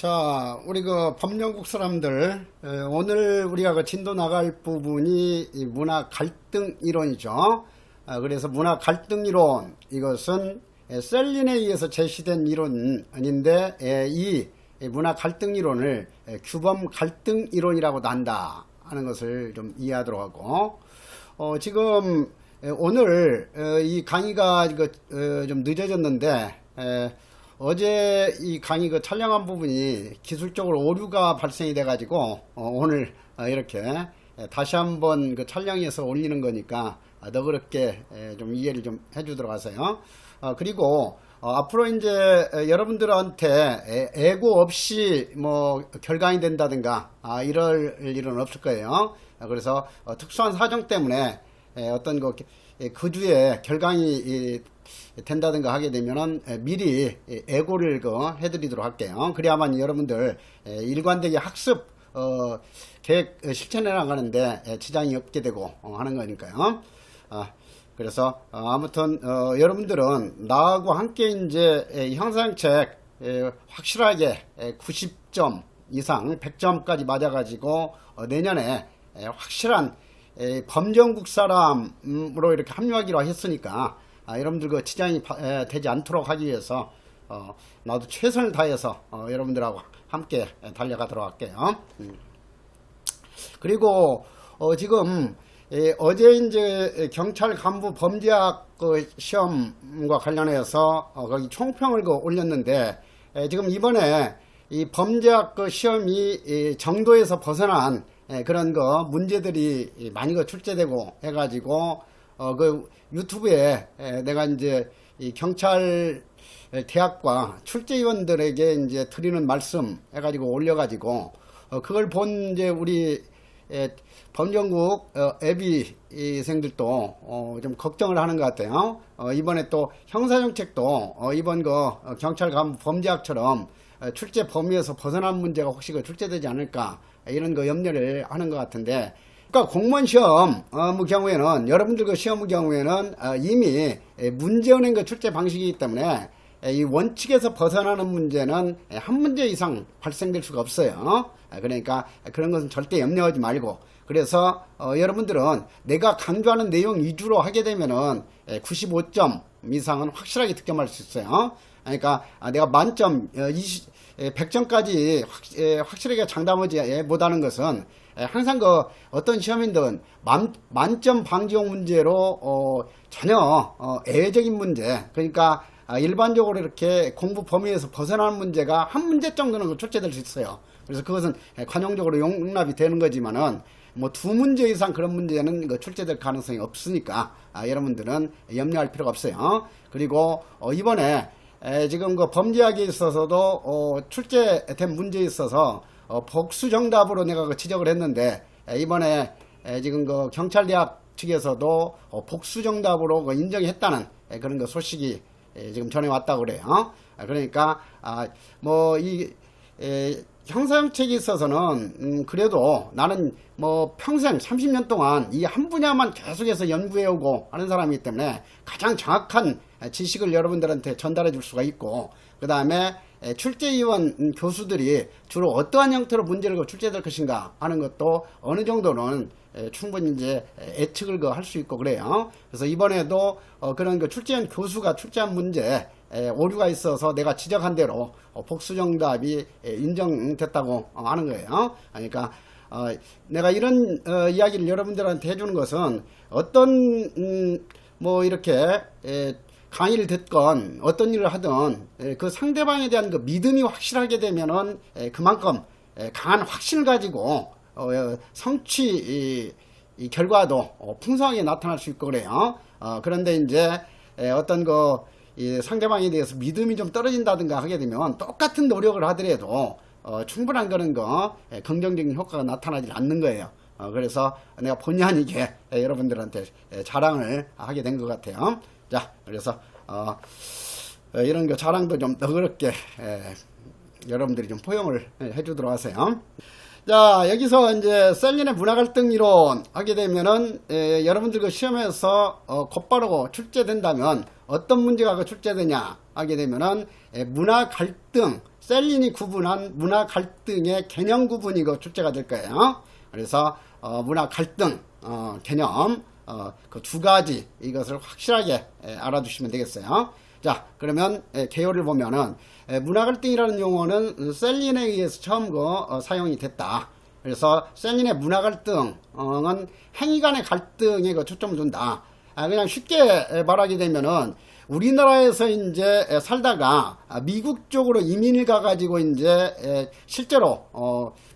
자, 우리 그 법령국 사람들, 오늘 우리가 그 진도 나갈 부분이 이 문화 갈등 이론이죠. 그래서 문화 갈등 이론, 이것은 셀린에 의해서 제시된 이론인데, 이 문화 갈등 이론을 규범 갈등 이론이라고도 한다 하는 것을 좀 이해하도록 하고, 지금 오늘 이 강의가 좀 늦어졌는데, 어제 이 강의 그 촬영한 부분이 기술적으로 오류가 발생이 돼 가지고 오늘 이렇게 다시 한번 그 촬영해서 올리는 거니까 너그럽게 좀 이해를 좀 해주도록 하세요. 그리고 앞으로 이제 여러분들한테 애고 없이 뭐 결강이 된다든가 이럴 일은 없을 거예요. 그래서 특수한 사정 때문에 어떤 그 주에 결강이 된다든가 하게 되면은 미리 애고를 해드리도록 할게요. 그래야만 여러분들 일관되게 학습 계획 실천해 나가는데 지장이 없게 되고 하는 거니까요. 그래서 아무튼 여러분들은 나하고 함께 이제 형사정책 확실하게 90점 이상 100점까지 맞아가지고 내년에 확실한 범정국 사람으로 이렇게 합류하기로 했으니까 여러분들 그 지장이 되지 않도록 하기 위해서 나도 최선을 다해서 여러분들하고 함께 달려가도록 할게요. 그리고 지금 어제 이제 경찰 간부 범죄학 그 시험과 관련해서 거기 총평을 올렸는데 지금 이번에 이 범죄학 그 시험이 정도에서 벗어난 그런 거 문제들이 많이 출제되고 해가지고 그 유튜브에 내가 이제 이 경찰 대학과 출제위원들에게 이제 드리는 말씀 해가지고 올려가지고 그걸 본 이제 우리 범정국 애비생들도 좀 걱정을 하는 것 같아요. 이번에 또 형사정책도 이번 그 경찰 간부 범죄학처럼 출제 범위에서 벗어난 문제가 혹시 출제되지 않을까 이런 거 염려를 하는 것 같은데, 그러니까 공무원 시험 경우에는 여러분들 그 시험 경우에는 이미 문제은행 그 출제 방식이기 때문에 이 원칙에서 벗어나는 문제는 한 문제 이상 발생될 수가 없어요. 그러니까 그런 것은 절대 염려하지 말고, 그래서 여러분들은 내가 강조하는 내용 위주로 하게 되면은 95점 이상은 확실하게 득점할 수 있어요. 그러니까 내가 만점 100점까지 확실하게 장담하지 못하는 것은 항상 그 어떤 시험이든 만점 방지용 문제로 전혀 애외적인 문제, 그러니까 일반적으로 이렇게 공부 범위에서 벗어나는 문제가 한 문제 정도는 출제될 수 있어요. 그래서 그것은 관용적으로 용납이 되는 거지만은 뭐 두 문제 이상 그런 문제는 출제될 가능성이 없으니까 여러분들은 염려할 필요가 없어요. 그리고 이번에 지금 그 범죄학에 있어서도 출제된 문제에 있어서 복수 정답으로 내가 지적을 했는데, 이번에 지금 그 경찰대학 측에서도 복수 정답으로 인정했다는 그런 그 소식이 지금 전해왔다고 그래요. 그러니까 뭐 이 형사정책에 있어서는 그래도 나는 뭐 평생 30년 동안 이 한 분야만 계속해서 연구해오고 하는 사람이기 때문에 가장 정확한 지식을 여러분들한테 전달해 줄 수가 있고, 그 다음에 출제위원 교수들이 주로 어떠한 형태로 문제를 출제될 것인가 하는 것도 어느 정도는 충분히 이제 예측을 할 수 있고 그래요. 그래서 이번에도 그런 그 출제위원 교수가 출제한 문제 오류가 있어서 내가 지적한 대로 복수 정답이 인정됐다고 하는 거예요. 그러니까 내가 이런 이야기를 여러분들한테 해주는 것은 어떤 뭐 이렇게 강의를 듣건 어떤 일을 하든 그 상대방에 대한 그 믿음이 확실하게 되면은 그만큼 강한 확신을 가지고 성취 이 결과도 풍성하게 나타날 수 있고 그래요. 그런데 이제 어떤 이 상대방에 대해서 믿음이 좀 떨어진다든가 하게 되면 똑같은 노력을 하더라도 충분한 그런 긍정적인 효과가 나타나지 않는 거예요. 그래서 내가 본의 아니게 여러분들한테 자랑을 하게 된 것 같아요. 자, 그래서 이런 거 자랑도 좀 너그럽게 여러분들이 좀 포용을 해주도록 하세요. 자, 여기서 이제 셀린의 문화갈등 이론 하게 되면은 여러분들 그 시험에서 곧바로 출제된다면 어떤 문제가 출제되냐 하게 되면은 문화갈등 셀린이 구분한 문화 갈등의 개념 구분이 그 출제가 될 거예요. 그래서 문화 갈등 개념 그 두 가지 이것을 확실하게 알아두시면 되겠어요. 자, 그러면 개요를 보면은 문화 갈등이라는 용어는 셀린에 의해서 처음 사용이 됐다. 그래서 셀린의 문화 갈등은 행위 간의 갈등에 초점을 둔다. 그냥 쉽게 말하게 되면은 우리나라에서 이제 살다가 미국 쪽으로 이민을 가가지고 이제 실제로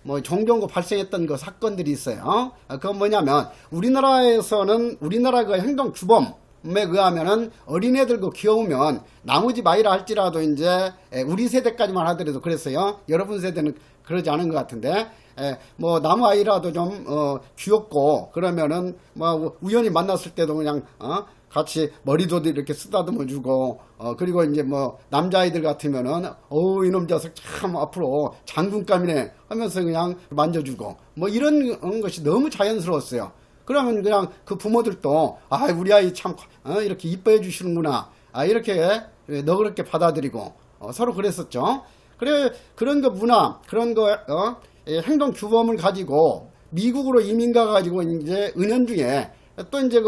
뭐 종종 발생했던 그 사건들이 있어요. 그건 뭐냐면 우리나라에서는 우리나라 그 행동 규범에 의하면은 어린애들 그 귀여우면 나무집 아이라 할지라도 이제 우리 세대까지만 하더라도 그랬어요. 여러분 세대는 그러지 않은 것 같은데 뭐 나무 아이라도 좀 귀엽고 그러면은 뭐 우연히 만났을 때도 그냥 같이 머리도 이렇게 쓰다듬어 주고 그리고 이제 뭐 남자아이들 같으면은 이놈 녀석 참 앞으로 장군감이네 하면서 그냥 만져주고 뭐 이런 것이 너무 자연스러웠어요. 그러면 그냥 그 부모들도 우리 아이 참 이렇게 이뻐해 주시는구나 이렇게 너그럽게 받아들이고 서로 그랬었죠. 그래 그런 거 문화 그런 거 행동 규범을 가지고 미국으로 이민 가가지고 이제 은연중에 또 이제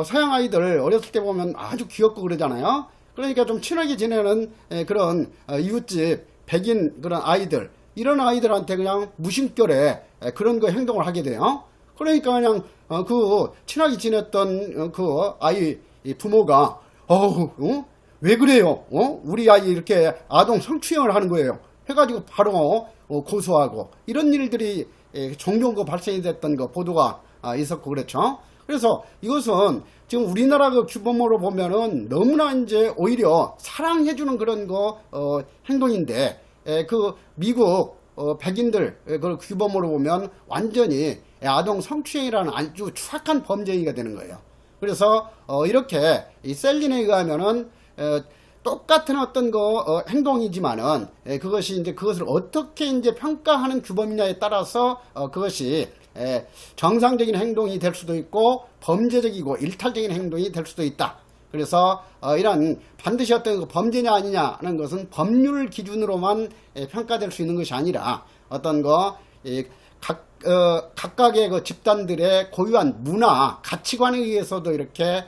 서양 아이들 어렸을 때 보면 아주 귀엽고 그러잖아요. 그러니까 좀 친하게 지내는 그런 이웃집 백인 그런 아이들 이런 아이들한테 그냥 무심결에 그런 행동을 하게 돼요. 그러니까 그냥 그 친하게 지냈던 그 아이 부모가 왜 그래요? 우리 아이 이렇게 아동 성추행을 하는 거예요. 해가지고 바로 고소하고 이런 일들이 종종 발생이 됐던 보도가 있었고 그렇죠. 그래서 이것은 지금 우리나라 규범으로 보면은 너무나 이제 오히려 사랑해주는 그런 행동인데 그 미국 백인들 그 규범으로 보면 완전히 아동 성추행이라는 아주 추악한 범죄가 되는 거예요. 그래서 이렇게 이 셀린에 의하면은 똑같은 어떤 행동이지만은 그것이 이제 그것을 어떻게 이제 평가하는 규범이냐에 따라서 그것이 정상적인 행동이 될 수도 있고 범죄적이고 일탈적인 행동이 될 수도 있다. 그래서 이런 반드시 어떤 범죄냐 아니냐는 것은 법률 기준으로만 평가될 수 있는 것이 아니라 어떤 각각의 집단들의 고유한 문화 가치관에 의해서도 이렇게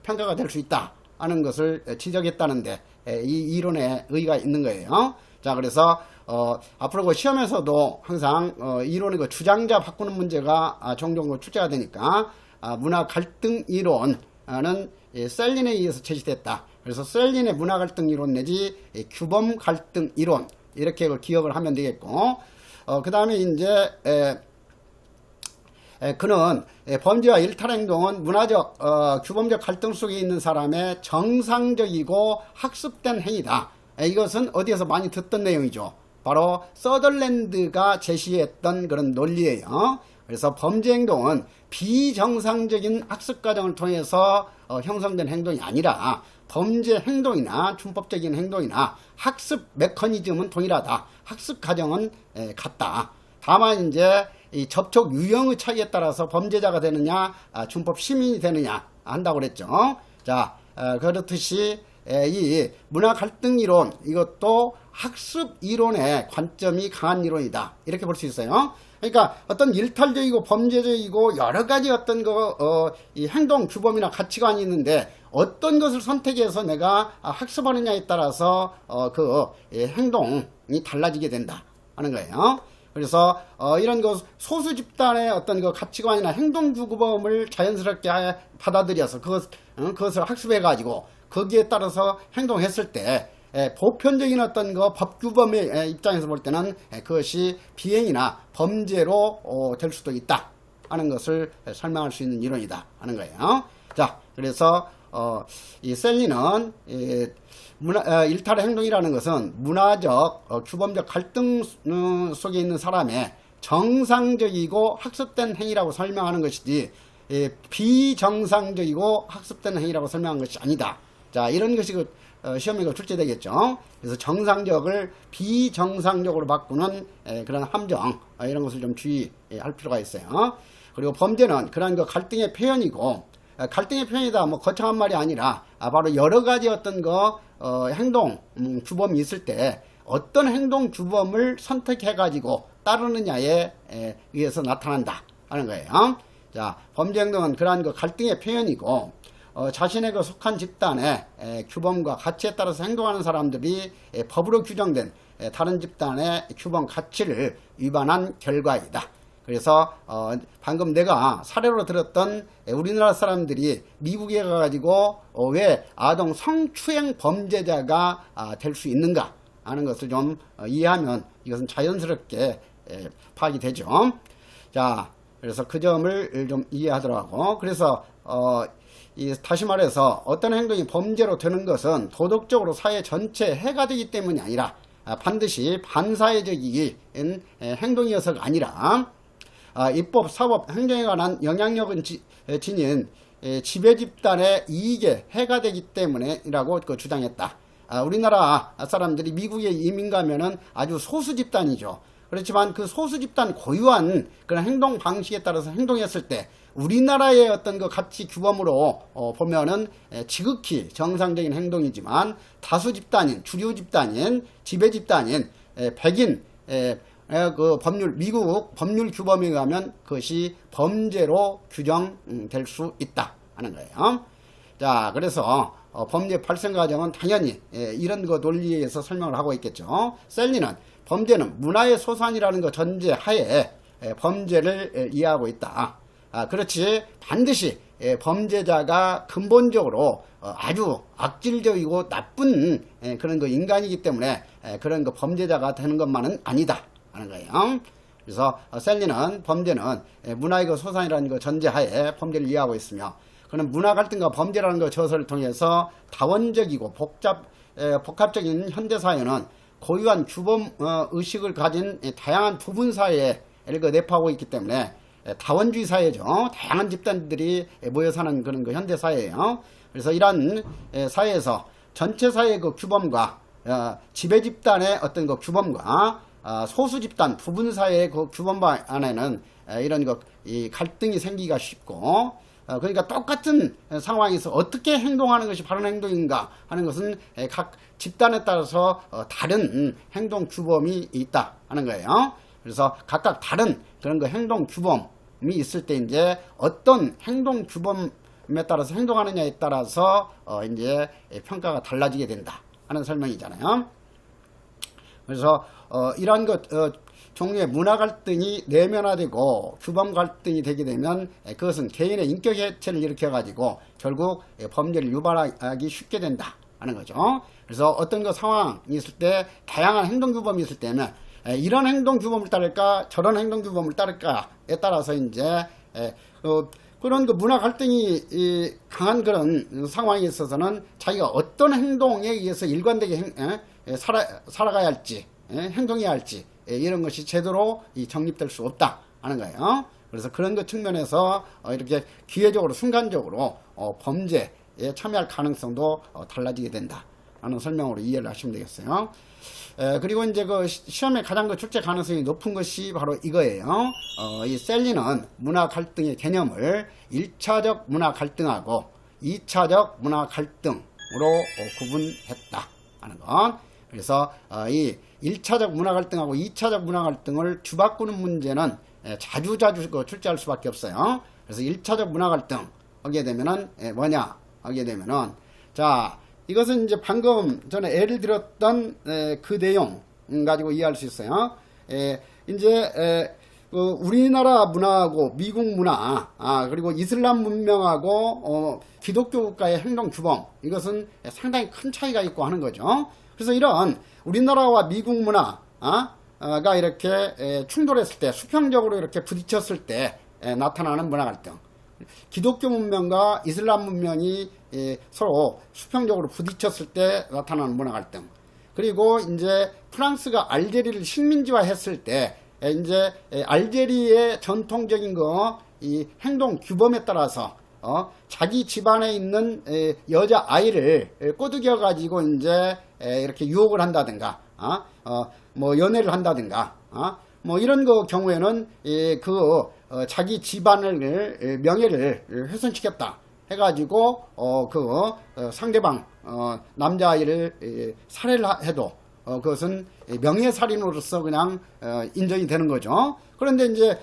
평가가 될 수 있다 하는 것을 지적했다는데 이 이론에 의의가 있는 거예요. 자, 그래서 앞으로 시험에서도 항상 이론의 주장자 바꾸는 문제가 종종 출제가 되니까 문화 갈등 이론은 셀린에 의해서 제시됐다. 그래서 셀린의 문화 갈등 이론 내지 규범 갈등 이론 이렇게 기억을 하면 되겠고 그 다음에 이제 그는 범죄와 일탈행동은 문화적 규범적 갈등 속에 있는 사람의 정상적이고 학습된 행위다. 이것은 어디에서 많이 듣던 내용이죠. 바로 서덜랜드가 제시했던 그런 논리예요. 그래서 범죄 행동은 비정상적인 학습 과정을 통해서 형성된 행동이 아니라 범죄 행동이나 준법적인 행동이나 학습 메커니즘은 동일하다. 학습 과정은 같다. 다만 이제 이 접촉 유형의 차이에 따라서 범죄자가 되느냐 준법 시민이 되느냐 한다고 그랬죠. 자, 그렇듯이 이 문화 갈등 이론 이것도 학습 이론의 관점이 강한 이론이다 이렇게 볼 수 있어요. 그러니까 어떤 일탈적이고 범죄적이고 여러 가지 어떤 이 행동 규범이나 가치관이 있는데 어떤 것을 선택해서 내가 학습하느냐에 따라서 행동이 달라지게 된다 하는 거예요. 그래서 이런 소수 집단의 어떤 가치관이나 행동 규범을 자연스럽게 받아들여서 그것을 학습해 가지고 거기에 따라서 행동했을 때 보편적인 어떤 법 규범의 입장에서 볼 때는 그것이 비행이나 범죄로 될 수도 있다 하는 것을 설명할 수 있는 이론이다 하는 거예요. 자, 그래서 이 셀린은 일탈의 행동이라는 것은 문화적 규범적 갈등 속에 있는 사람의 정상적이고 학습된 행위라고 설명하는 것이지 비정상적이고 학습된 행위라고 설명한 것이 아니다. 자, 이런 것이 시험에 출제되겠죠. 그래서 정상적을 비정상적으로 바꾸는 그런 함정 이런 것을 좀 주의할 필요가 있어요. 그리고 범죄는 그런 갈등의 표현이고 갈등의 표현이다 뭐 거창한 말이 아니라 바로 여러 가지 어떤 행동 규범이 있을 때 어떤 행동 규범을 선택해 가지고 따르느냐에 의해서 나타난다 하는 거예요. 자, 범죄 행동은 그러한 그 갈등의 표현이고 자신의 그 속한 집단의 규범과 가치에 따라서 행동하는 사람들이 법으로 규정된 다른 집단의 규범 가치를 위반한 결과이다. 그래서 방금 내가 사례로 들었던 우리나라 사람들이 미국에 가가지고 왜 아동 성추행 범죄자가 될 수 있는가 하는 것을 좀 이해하면 이것은 자연스럽게 파악이 되죠. 자, 그래서 그 점을 좀 이해하도록 하고, 그래서 다시 말해서 어떤 행동이 범죄로 되는 것은 도덕적으로 사회 전체에 해가 되기 때문이 아니라 반드시 반사회적인 행동이어서가 아니라 입법, 사법, 행정에 관한 영향력은 지닌 지배 집단의 이익에 해가 되기 때문이라고 주장했다. 우리나라 사람들이 미국에 이민 가면은 아주 소수 집단이죠. 그렇지만 그 소수 집단 고유한 그런 행동 방식에 따라서 행동했을 때 우리나라의 어떤 그 가치 규범으로 보면은 지극히 정상적인 행동이지만 다수 집단인, 주류 집단인, 지배 집단인 백인 그 법률, 미국 법률 규범에 의하면 그것이 범죄로 규정될 수 있다 하는 거예요. 자, 그래서 범죄 발생 과정은 당연히 이런 그 논리에 의해서 설명을 하고 있겠죠. 셀리는 범죄는 문화의 소산이라는 그 전제하에 범죄를 이해하고 있다. 그렇지 반드시 범죄자가 근본적으로 아주 악질적이고 나쁜 그런 그 인간이기 때문에 그런 그 범죄자가 되는 것만은 아니다 하는 거예요. 그래서 셀리는 범죄는 문화의 그 소산이라는 그 전제하에 범죄를 이해하고 있으며, 그는 문화 갈등과 범죄라는 그 저서를 통해서 다원적이고 복합적인 현대사회는 고유한 규범 의식을 가진 다양한 부분 사회를 내포하고 있기 때문에 다원주의 사회죠. 다양한 집단들이 모여 사는 그런 그 현대 사회예요. 그래서 이러한 사회에서 전체 사회의 그 규범과 지배 집단의 어떤 그 규범과 소수 집단 부분 사회의 그 규범 안에는 이런 이 갈등이 생기기가 쉽고, 그러니까 똑같은 상황에서 어떻게 행동하는 것이 바른 행동인가 하는 것은 각 집단에 따라서 다른 행동 규범이 있다 하는 거예요. 그래서 각각 다른 그런 그 행동 규범이 있을 때 이제 어떤 행동 규범에 따라서 행동하느냐에 따라서 이제 평가가 달라지게 된다 하는 설명이잖아요. 그래서 이러한 종류의 문화 갈등이 내면화되고 규범 갈등이 되게 되면 그것은 개인의 인격 해체를 일으켜 가지고 결국 범죄를 유발하기 쉽게 된다 하는 거죠. 그래서 어떤 그 상황이 있을 때 다양한 행동 규범이 있을 때는 이런 행동 규범을 따를까 저런 행동 규범을 따를까에 따라서 이제 그런 그 문화 갈등이 강한 그런 상황에 있어서는 자기가 어떤 행동에 의해서 일관되게 살아가야 할지 행동해야 할지 이런 것이 제대로 정립될 수 없다 하는 거예요. 그래서 그런 것 측면에서 이렇게 기회적으로 순간적으로 범죄에 참여할 가능성도 달라지게 된다 하는 설명으로 이해를 하시면 되겠어요. 그리고 이제 그 시험에 가장 그 출제 가능성이 높은 것이 바로 이거예요. 이 셀리는 문화 갈등의 개념을 1차적 문화 갈등하고 2차적 문화 갈등으로 구분했다 하는 것. 그래서 이 1차적 문화 갈등하고 2차적 문화 갈등을 주바꾸는 문제는 자주 출제할 수밖에 없어요. 그래서 1차적 문화 갈등 하게 되면은 뭐냐 하게 되면은, 자, 이것은 이제 방금 전에 예를 들었던 그 내용 가지고 이해할 수 있어요. 이제 우리나라 문화하고 미국 문화, 그리고 이슬람 문명하고 기독교 국가의 행동 규범, 이것은 상당히 큰 차이가 있고 하는 거죠. 그래서 이런 우리나라와 미국 문화가 이렇게 충돌했을 때, 수평적으로 이렇게 부딪혔을 때 나타나는 문화 갈등, 기독교 문명과 이슬람 문명이 서로 수평적으로 부딪혔을 때 나타나는 문화 갈등, 그리고 이제 프랑스가 알제리를 식민지화 했을 때 이제 알제리의 전통적인 이 행동 규범에 따라서 자기 집안에 있는 여자 아이를 꼬드겨 가지고 이제 이렇게 유혹을 한다든가 뭐 연애를 한다든가 뭐 이런 경우에는 자기 집안을 명예를 훼손시켰다 해가지고 상대방 남자아이를 살해를 해도 그것은 명예살인으로서 그냥 인정이 되는 거죠. 그런데 이제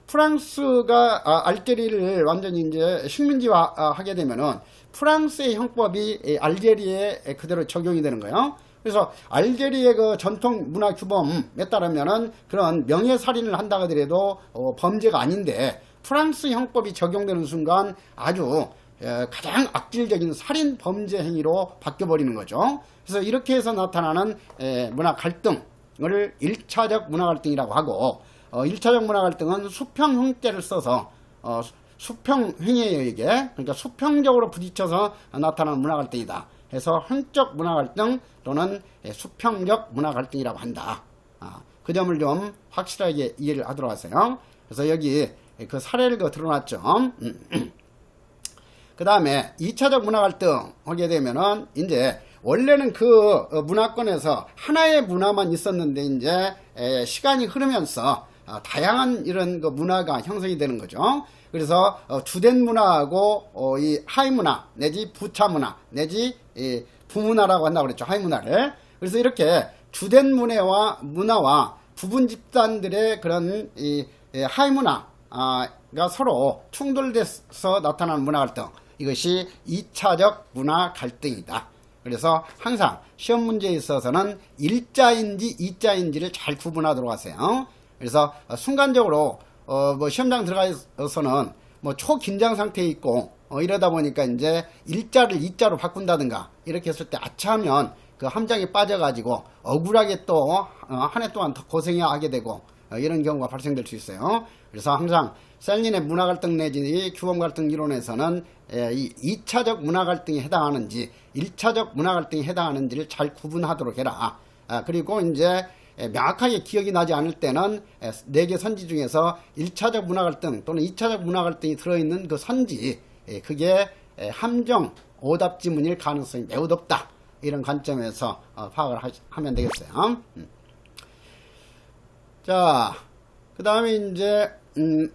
프랑스가 알제리를 완전히 이제 식민지화하게 되면은 프랑스의 형법이 알제리에 그대로 적용이 되는 거예요. 그래서 알제리의 그 전통 문화 규범에 따르면은 그런 명예살인을 한다 하더라도 범죄가 아닌데 프랑스 형법이 적용되는 순간 아주 가장 악질적인 살인 범죄 행위로 바뀌어버리는 거죠. 그래서 이렇게 해서 나타나는 문화 갈등을 1차적 문화 갈등이라고 하고 1차적 문화 갈등은 수평 형태를 써서 수평 행위예요 이게. 그러니까 수평적으로 부딪혀서 나타나는 문화 갈등이다. 해서 형적 문화 갈등 또는 수평적 문화 갈등이라고 한다. 그 점을 좀 확실하게 이해를 하도록 하세요. 그래서 여기 그 사례를 드러났죠. 그 다음에 2차적 문화 갈등 하게 되면은 이제 원래는 그 문화권에서 하나의 문화만 있었는데 이제 시간이 흐르면서 다양한 이런 그 문화가 형성이 되는 거죠. 그래서 주된 문화하고 이 하위 문화 내지 부차 문화 내지 부문화라고 한다고 그랬죠. 하위 문화를. 그래서 이렇게 주된 문화와 부분 집단들의 그런 이 하위 문화가 서로 충돌돼서 나타나는 문화 갈등, 이것이 2차적 문화 갈등이다. 그래서 항상 시험 문제에 있어서는 1자인지 2자인지를 잘 구분하도록 하세요. 그래서 순간적으로 뭐 시험장 들어가서는 뭐 초긴장 상태에 있고 이러다 보니까 이제 1자를 2자로 바꾼다든가 이렇게 했을 때 아차하면 그 함정에 빠져가지고 억울하게 또 한 해 동안 더 고생하게 되고 이런 경우가 발생될 수 있어요. 그래서 항상 셀린의 문화 갈등 내지 규범 갈등 이론에서는 이 2차적 문화 갈등에 해당하는지 1차적 문화 갈등에 해당하는지를 잘 구분하도록 해라. 그리고 이제 명확하게 기억이 나지 않을 때는 4개 선지 중에서 1차적 문화 갈등 또는 2차적 문화 갈등이 들어있는 그 선지, 그게 함정 오답 지문일 가능성이 매우 높다. 이런 관점에서 파악을 하면 되겠어요. 자, 그 다음에 이제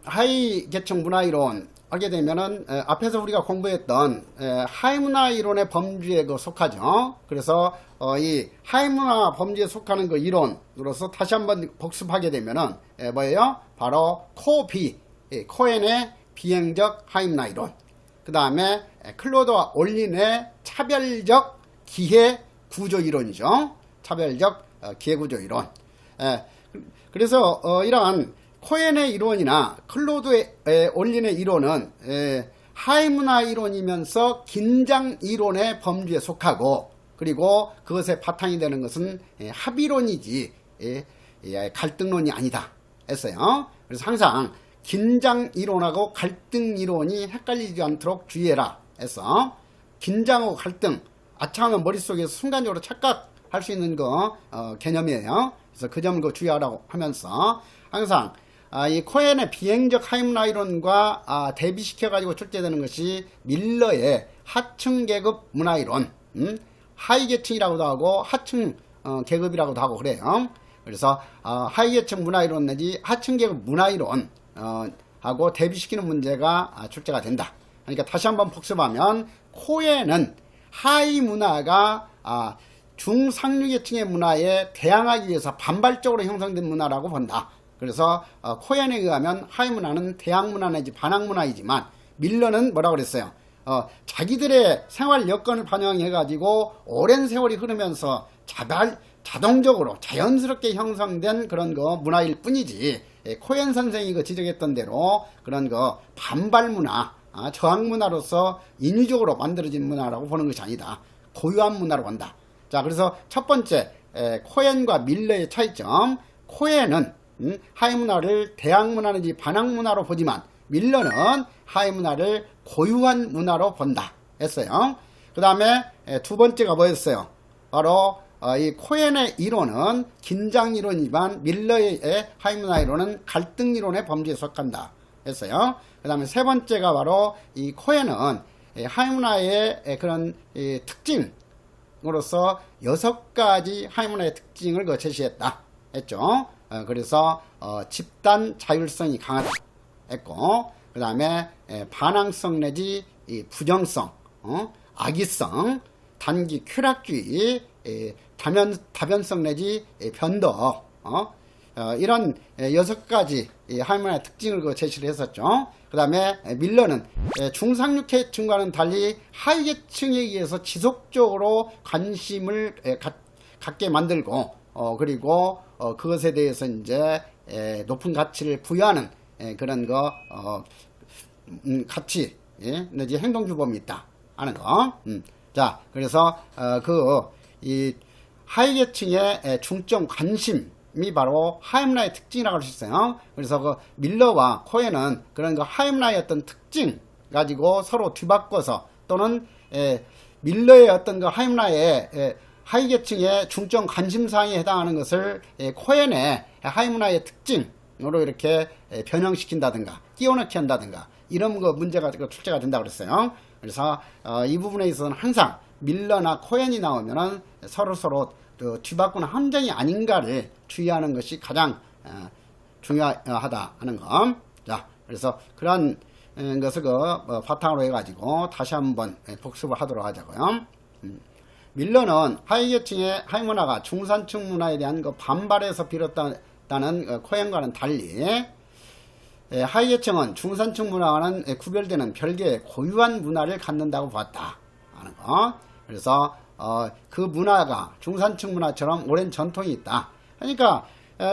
하위 계층 문화 이론 하게 되면은 앞에서 우리가 공부했던 하위 문화 이론의 범주에 속하죠. 그래서 이 하위 문화 범주에 속하는 그 이론으로서 다시 한번 복습하게 되면은 뭐예요? 바로 코엔의 비행적 하위 문화 이론. 그 다음에 클로드와 올린의 차별적 기회 구조 이론이죠. 차별적 기회 구조 이론. 그래서 이러한 코엔의 이론이나 클로드의 올린의 이론은 하위 문화 이론이면서 긴장 이론의 범주에 속하고, 그리고 그것의 바탕이 되는 것은 합의론이지 갈등론이 아니다 했어요. 그래서 항상 긴장 이론하고 갈등 이론이 헷갈리지 않도록 주의해라 해서, 긴장하고 갈등 아차하면 머릿속에서 순간적으로 착각할 수 있는 거 개념이에요. 그래서 그 점을 주의하라고 하면서 항상 이 코엔의 비행적 하위 문화 이론과 대비시켜 가지고 출제되는 것이 밀러의 하층 계급 문화 이론, 하위 계층이라고도 하고 하층 계급이라고도 하고 그래요. 그래서 하위 계층 문화 이론 내지 하층 계급 문화 이론 하고 대비시키는 문제가 출제가 된다. 그러니까 다시 한번 복습하면 코엔은 하위 문화가 중상류 계층의 문화에 대항하기 위해서 반발적으로 형성된 문화라고 본다. 그래서 코엔에 의하면 하위 문화는 대항 문화 내지 반항 문화이지만, 밀러는 뭐라고 그랬어요? 자기들의 생활 여건을 반영해 가지고 오랜 세월이 흐르면서 자동적으로 자연스럽게 형성된 그런 거 문화일 뿐이지, 코엔 선생이 지적했던 대로 그런 거 반발 문화, 저항 문화로서 인위적으로 만들어진 문화라고 보는 것이 아니다. 고유한 문화로 본다. 자, 그래서 첫 번째 코엔과 밀러의 차이점. 코엔은 하위 문화를 대항 문화 내지 반항 문화로 보지만, 밀러는 하위 문화를 고유한 문화로 본다 했어요. 그 다음에 두 번째가 뭐였어요? 바로 이 코엔의 이론은 긴장 이론이지만 밀러의 하위 문화 이론은 갈등 이론의 범주에 속한다 했어요. 그 다음에 세 번째가 바로 이 코엔은 하위 문화의 그런 특징으로서 6가지 하위 문화의 특징을 제시했다 했죠. 그래서 집단 자율성이 강하다 했고, 그 다음에 반항성 내지 부정성, 악의성, 단기 쾌락주의, 다변성 내지 변덕, 이런 6가지 하이문화의 특징을 제시를 했었죠. 그 다음에 밀러는 중상류계층과는 달리 하위계층에 의해서 지속적으로 관심을 갖게 만들고, 그리고 그것에 대해서 이제 높은 가치를 부여하는 그런 가치, 내지 행동규범이 있다 하는 거. 자, 그래서 이 하위계층의 중점 관심이 바로 하이문화의 특징이라고 할 수 있어요. 그래서 밀러와 코엔은 그런 하이문화의 어떤 특징 가지고 서로 뒤바꿔서, 또는 밀러의 어떤 하이문화의 하위계층의 중점 관심사항에 해당하는 것을 코엔의 하이문화의 특징으로 이렇게 변형시킨다든가 끼워넣기 한다든가, 이런 문제가 출제가 된다고 그랬어요. 그래서 이 부분에 있어서는 항상 밀러나 코엔이 나오면은 서로 뒤바꾸는 함정이 아닌가를 주의하는 것이 가장 중요하다 하는 거. 자, 그래서 그런 것을 바탕으로 해가지고 다시 한번 복습을 하도록 하자고요. 밀러는 하위계층의 하이문화가 중산층 문화에 대한 반발에서 비롯다는 코엔과는 달리, 하위계층은 중산층 문화와는 구별되는 별개의 고유한 문화를 갖는다고 보았다 하는 거. 그래서 그 문화가 중산층 문화처럼 오랜 전통이 있다. 그러니까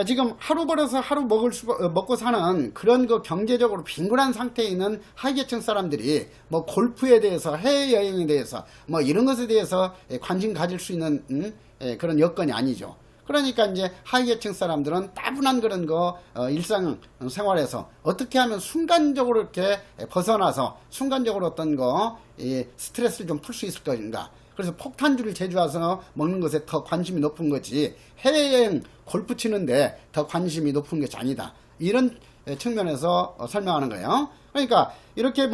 지금 하루 벌어서 하루 먹고 사는 그런 경제적으로 빈곤한 상태에 있는 하위계층 사람들이 뭐 골프에 대해서, 해외여행에 대해서, 뭐 이런 것에 대해서 관심 가질 수 있는 그런 여건이 아니죠. 그러니까 이제 하위계층 사람들은 따분한 그런 일상생활에서 어떻게 하면 순간적으로 이렇게 벗어나서 순간적으로 어떤 스트레스를 좀 풀 수 있을 것인가. 그래서 폭탄주를 제조해서 먹는 것에 더 관심이 높은 거지, 해외여행 골프 치는데 더 관심이 높은 것이 아니다. 이런 측면에서 설명하는 거예요. 그러니까 이렇게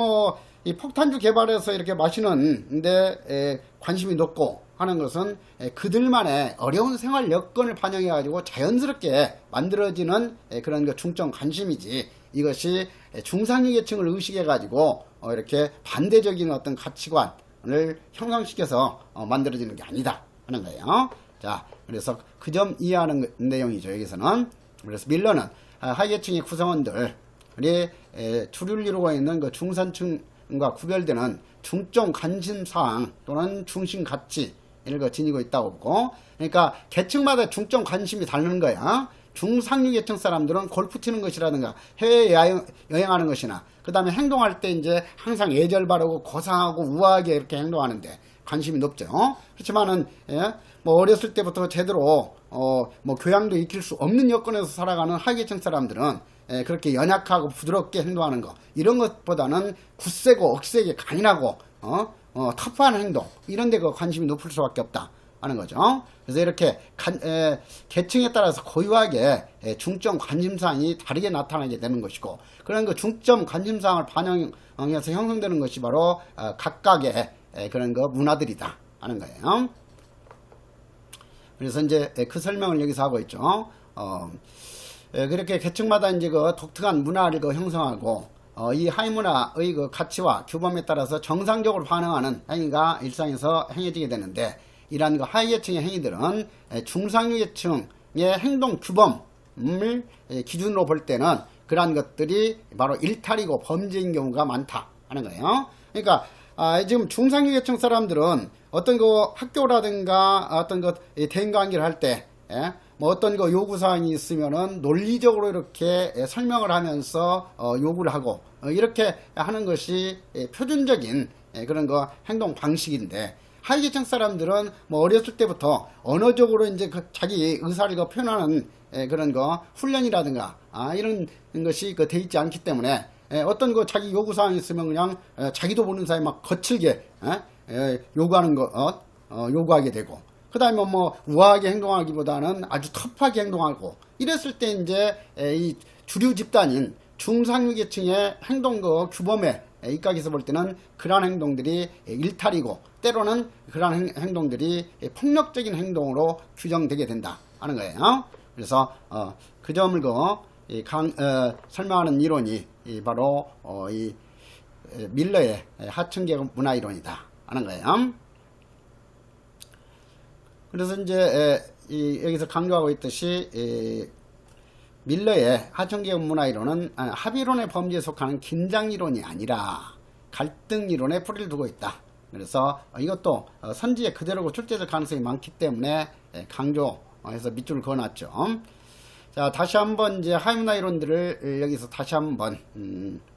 이 폭탄주 개발해서 이렇게 마시는데 관심이 높고 하는 것은 그들만의 어려운 생활 여건을 반영해 가지고 자연스럽게 만들어지는 그런 중점 관심이지, 이것이 중상류 계층을 의식해 가지고 이렇게 반대적인 어떤 가치관을 형성시켜서 만들어지는 게 아니다 하는 거예요. 자, 그래서 그 점 이해하는 내용이죠, 여기서는. 그래서 밀러는 하위계층의 구성원들이 주류를 이루고 있는 중산층과 구별되는 중점 관심사항 또는 중심 가치를 지니고 있다고 보고, 그러니까 계층마다 중점 관심이 다른 거야. 중상류 계층 사람들은 골프 치는 것이라든가 해외 여행하는 것이나, 그 다음에 행동할 때 이제 항상 예절 바르고 고상하고 우아하게 이렇게 행동하는데 관심이 높죠. 그렇지만은 어렸을 때부터 제대로 교양도 익힐 수 없는 여건에서 살아가는 하위계층 사람들은 그렇게 연약하고 부드럽게 행동하는 거, 이런 것보다는 굳세고 억세게 강인하고 터프한 행동, 이런 데 관심이 높을 수밖에 없다 하는 거죠. 그래서 이렇게 계층에 따라서 고유하게 중점 관심사항이 다르게 나타나게 되는 것이고, 그런 중점 관심사항을 반영해서 형성되는 것이 바로 각각의 그런 문화들이다 하는 거예요. 그래서 이제 그 설명을 여기서 하고 있죠. 그렇게 계층마다 이제 독특한 문화를 형성하고, 이 하이문화의 가치와 규범에 따라서 정상적으로 반응하는 행위가 일상에서 행해지게 되는데, 이러한 하위계층의 행위들은 중상류 계층의 행동 규범을 기준으로 볼 때는 그러한 것들이 바로 일탈이고 범죄인 경우가 많다 하는 거예요. 그러니까 지금 중상류 계층 사람들은 어떤 학교라든가 어떤 대인관계를 할 때 어떤 요구사항이 있으면은 논리적으로 이렇게 설명을 하면서 요구를 하고, 이렇게 하는 것이 표준적인 그런 행동 방식인데, 하위계층 사람들은 어렸을 때부터 언어적으로 이제 자기 의사를 표현하는 그런 훈련이라든가 이런 것이 돼 있지 않기 때문에 어떤 자기 요구사항이 있으면 그냥 자기도 모르는 사이에 막 거칠게 요구하는 요구하게 되고, 그 다음에 우아하게 행동하기보다는 아주 터프하게 행동하고, 이랬을 때 이제 이 주류 집단인 중상류 계층의 행동 규범에 입각해서 볼 때는 그러한 행동들이 일탈이고, 때로는 그러한 행동들이 폭력적인 행동으로 규정되게 된다 하는 거예요. 그래서 그 점을 설명하는 이론이 바로 이 밀러의 하층계급 문화 이론이다 하는 거예요. 그래서 이제 여기서 강조하고 있듯이 밀러의 하천개혁 문화이론은 합의론의 범주에 속하는 긴장이론이 아니라 갈등이론에 뿌리를 두고 있다. 그래서 이것도 선지에 그대로고 출제될 가능성이 많기 때문에 강조해서 밑줄을 그어놨죠. 자, 다시 한번 이제 하이문화 이론들을 여기서 다시 한번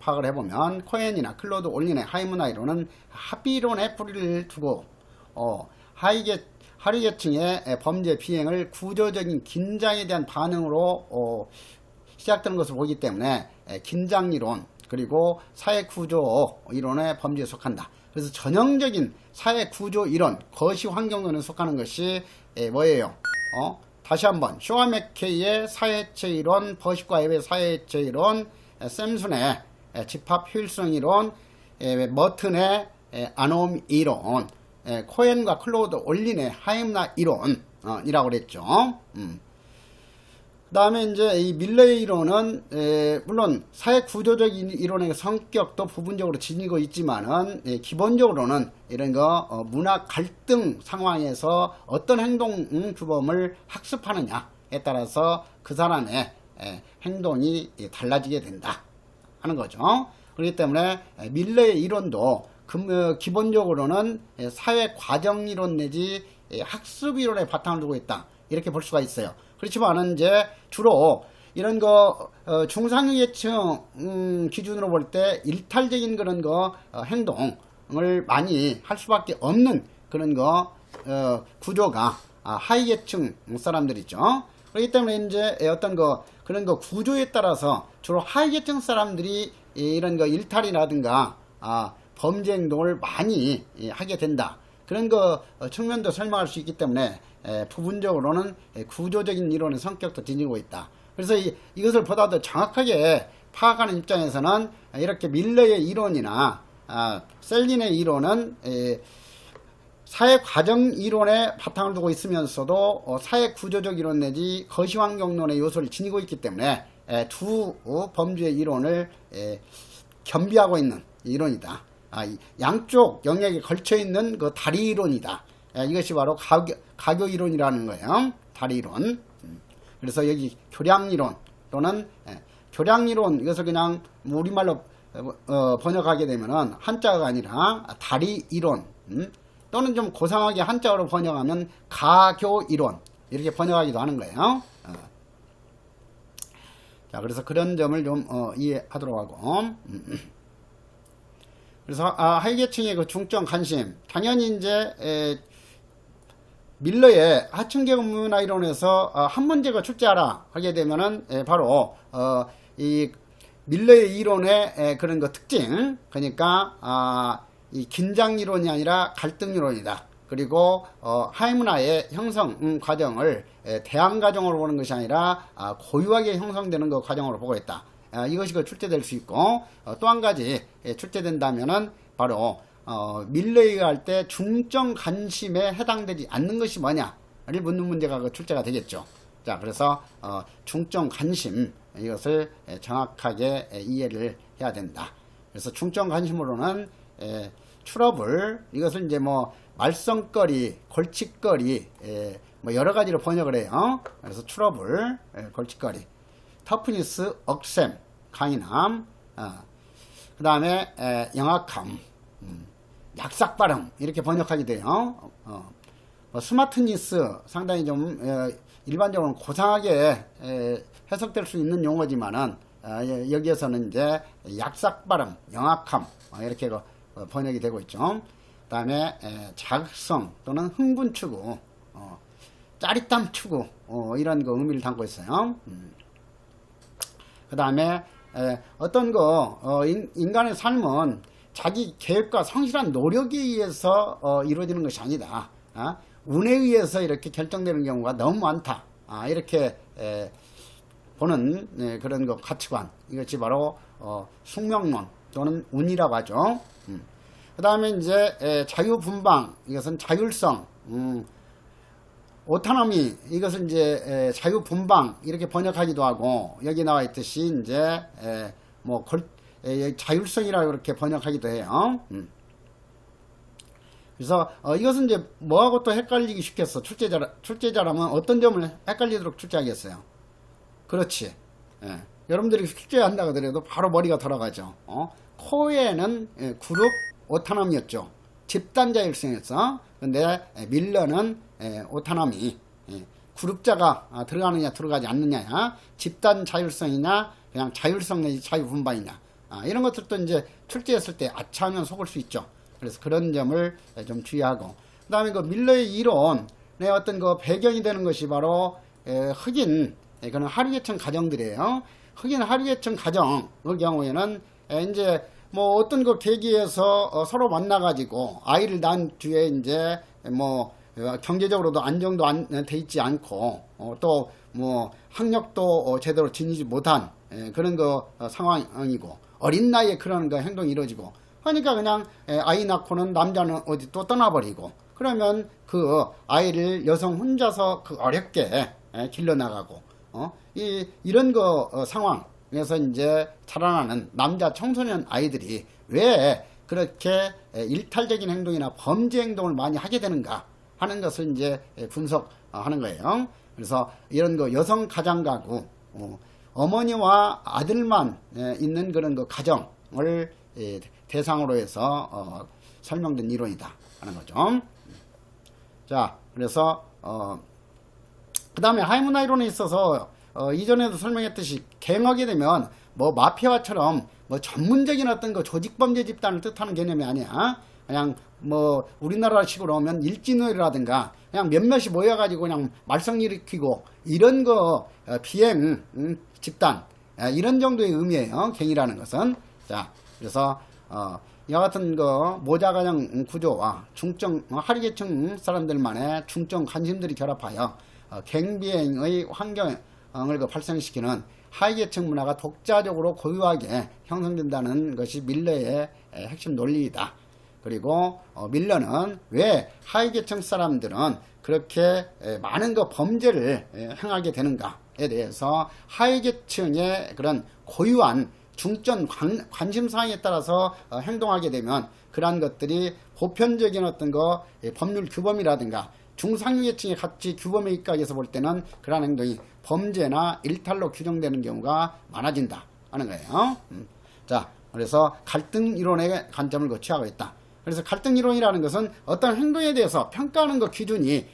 파악을 해보면 코엔이나 클로드 올린의 하이문화 이론은 합의론에 뿌리를 두고 하류계층의 범죄 비행을 구조적인 긴장에 대한 반응으로 시작되는 것을 보기 때문에 긴장이론 그리고 사회구조 이론의 범죄에 속한다. 그래서 전형적인 사회구조 이론, 거시환경론에 속하는 것이 뭐예요? 다시 한번 쇼와 맥케이의 사회체 이론, 버식과 앱의 사회체 이론, 샘슨의 집합 효율성 이론, 머튼의 아놈 이론, 코엔과 클로드 올린의 하임나 이론이라고 그랬죠. 그 다음에 이제 이 밀러의 이론은 물론 사회 구조적인 이론의 성격도 부분적으로 지니고 있지만은 기본적으로는 이런 거 문화 갈등 상황에서 어떤 행동 규범을 학습하느냐에 따라서 그 사람의 행동이 달라지게 된다 하는 거죠. 그렇기 때문에 밀러의 이론도 기본적으로는 사회 과정 이론 내지 학습 이론에 바탕을 두고 있다 이렇게 볼 수가 있어요. 그렇지만은 이제 주로 이런 거 중상위계층 기준으로 볼 때 일탈적인 그런 거 행동을 많이 할 수밖에 없는 그런 거 구조가 하위계층 사람들이죠. 그렇기 때문에 이제 어떤 거 그런 거 구조에 따라서 주로 하위계층 사람들이 이런 거 일탈이라든가 범죄 행동을 많이 하게 된다. 그런 거 측면도 설명할 수 있기 때문에 부분적으로는 구조적인 이론의 성격도 지니고 있다. 그래서 이것을 보다 더 정확하게 파악하는 입장에서는 이렇게 밀러의 이론이나 셀린의 이론은 사회 과정 이론에 바탕을 두고 있으면서도 사회 구조적 이론 내지 거시환경론의 요소를 지니고 있기 때문에 두 범주의 이론을 겸비하고 있는 이론이다. 양쪽 영역에 걸쳐 있는 그 다리 이론이다. 이것이 바로 가교 이론이라는 거예요. 다리 이론. 그래서 여기 교량 이론 또는 교량 이론 이것을 그냥 우리말로 번역하게 되면은 한자가 아니라 다리 이론 또는 좀 고상하게 한자어로 번역하면 가교 이론 이렇게 번역하기도 하는 거예요. 자, 그래서 그런 점을 좀 이해하도록 하고. 그래서 하위계층의 그 중점 관심 당연히 이제 밀러의 하층계급 문화 이론에서 한 문제가 출제하라 하게 되면은 바로 이 밀러의 이론의 그런 거 특징 그러니까 이 긴장 이론이 아니라 갈등 이론이다. 그리고 하위문화의 형성 과정을 대항 과정으로 보는 것이 아니라 고유하게 형성되는 그 과정으로 보고 있다. 이것이 출제될 수 있고 또 한 가지 출제된다면은 바로 밀러가 할 때 중점 관심에 해당되지 않는 것이 뭐냐를 묻는 문제가 출제가 되겠죠. 자, 그래서 중점 관심 이것을 정확하게 이해를 해야 된다. 그래서 중점 관심으로는 트러블 이것을 이제 뭐 말썽거리, 골칫거리 뭐 여러 가지로 번역을 해요. 그래서 트러블, 골칫거리, 터프니스, 억셈, 강인함, 그 다음에 영악함, 약삭발음 이렇게 번역하게 돼요. 뭐 스마트니스 상당히 좀 일반적으로 고상하게 해석될 수 있는 용어지만은 여기에서는 이제 약삭발음, 영악함 이렇게 번역이 되고 있죠. 그 다음에 자극성 또는 흥분 추구, 짜릿함 추구 이런 거 의미를 담고 있어요. 그 다음에 어떤 인간의 삶은 자기 계획과 성실한 노력에 의해서 이루어지는 것이 아니다. 운에 의해서 이렇게 결정되는 경우가 너무 많다. 이렇게 보는 그런 가치관 이것이 바로 숙명론 또는 운이라고 하죠. 그 다음에 이제 자유분방 이것은 자율성, 오토노미 이것은 이제 자유분방 이렇게 번역하기도 하고 여기 나와 있듯이 이제 뭐 자율성이라고 이렇게 번역하기도 해요. 그래서 이것은 이제 뭐하고 또 헷갈리기 쉽겠어. 출제자라면 어떤 점을 헷갈리도록 출제하겠어요. 그렇지. 예. 여러분들이 출제한다 하더라도 바로 머리가 돌아가죠. 코에는 그룹 오타남이었죠. 집단 자율성이었어. 근데 밀러는 오타남이 그룹자가 들어가느냐 들어가지 않느냐야, 집단 자율성이냐 그냥 자율성 내지 자유분반이냐, 이런 것들도 이제 출제했을 때 아차하면 속을 수 있죠. 그래서 그런 점을 좀 주의하고, 그 다음에 그 밀러의 이론의 어떤 그 배경이 되는 것이 바로 흑인 그런 하류계층 가정들이에요. 흑인 하류계층 가정의 경우에는 이제 뭐 어떤 그 계기에서 서로 만나가지고 아이를 낳은 뒤에 이제 뭐 경제적으로도 안정도 돼 있지 않고 또 뭐 학력도 제대로 지니지 못한 그런 그 상황이고, 어린 나이에 그런 그 행동이 이루어지고 하니까 그냥 아이 낳고는 남자는 어디 또 떠나버리고, 그러면 그 아이를 여성 혼자서 그 어렵게 길러나가고 이런 그 상황에서 이제 자라나는 남자 청소년 아이들이 왜 그렇게 일탈적인 행동이나 범죄 행동을 많이 하게 되는가 하는 것을 이제 분석하는 거예요. 그래서 이런 거 여성 가장 가구, 어머니와 아들만 있는 그런 그 가정을 대상으로 해서 설명된 이론이다 하는 거죠. 자, 그래서 그 다음에 하이문화 이론에 있어서 이전에도 설명했듯이 갱하게 되면 뭐 마피아처럼 뭐 전문적인 어떤 그 조직범죄 집단을 뜻하는 개념이 아니야. 그냥 뭐 우리나라식으로 하면 일진회라든가 그냥 몇몇이 모여가지고 그냥 말썽 일으키고 이런 거 비행 집단, 이런 정도의 의미예요. 갱이라는 것은. 자, 그래서 이와 같은 그 모자가정 구조와 중증 하류계층 사람들만의 중증 관심들이 결합하여 갱비행의 환경을 발생시키는 하위계층 문화가 독자적으로 고유하게 형성된다는 것이 밀러의 핵심 논리이다. 그리고 밀러는 왜 하위계층 사람들은 그렇게 많은 그 범죄를 행하게 되는가에 대해서 하위계층의 그런 고유한 중점 관심사항에 따라서 행동하게 되면 그러한 것들이 보편적인 어떤 거 법률 규범이라든가 중상류계층의 가치 규범에 입각해서 볼 때는 그러한 행동이 범죄나 일탈로 규정되는 경우가 많아진다 하는 거예요. 자, 그래서 갈등 이론의 관점을 거치하고 있다. 그래서 갈등 이론이라는 것은 어떤 행동에 대해서 평가하는 것 기준이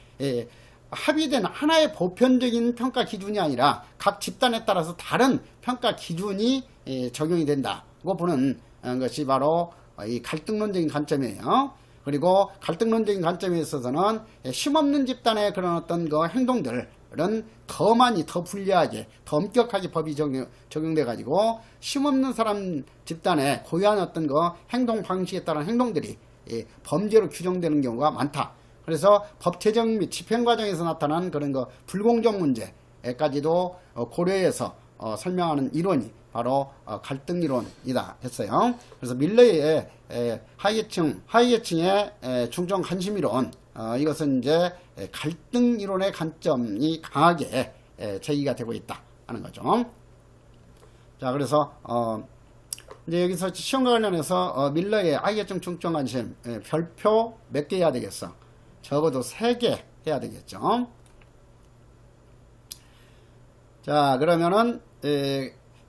합의된 하나의 보편적인 평가 기준이 아니라 각 집단에 따라서 다른 평가 기준이 적용이 된다고 보는 것이 바로 이 갈등론적인 관점이에요. 그리고 갈등론적인 관점에 있어서는 힘없는 집단의 그런 어떤 그 행동들은 더 많이, 더 불리하게, 더 엄격하게 법이 적용돼 가지고 힘없는 사람 집단의 고유한 어떤 그 행동 방식에 따른 행동들이 범죄로 규정되는 경우가 많다. 그래서 법 제정 및 집행 과정에서 나타난 그런 거 불공정 문제까지도 고려해서 설명하는 이론이 바로 갈등 이론이다 했어요. 그래서 밀러의 하위계층의 중점 관심 이론, 이것은 이제 갈등 이론의 관점이 강하게 제기가 되고 있다 하는 거죠. 자, 그래서 이제 여기서 시험과 관련해서 밀러의 하위계층 중점 관심 별표 몇 개 해야 되겠어? 적어도 3개 해야 되겠죠. 자, 그러면은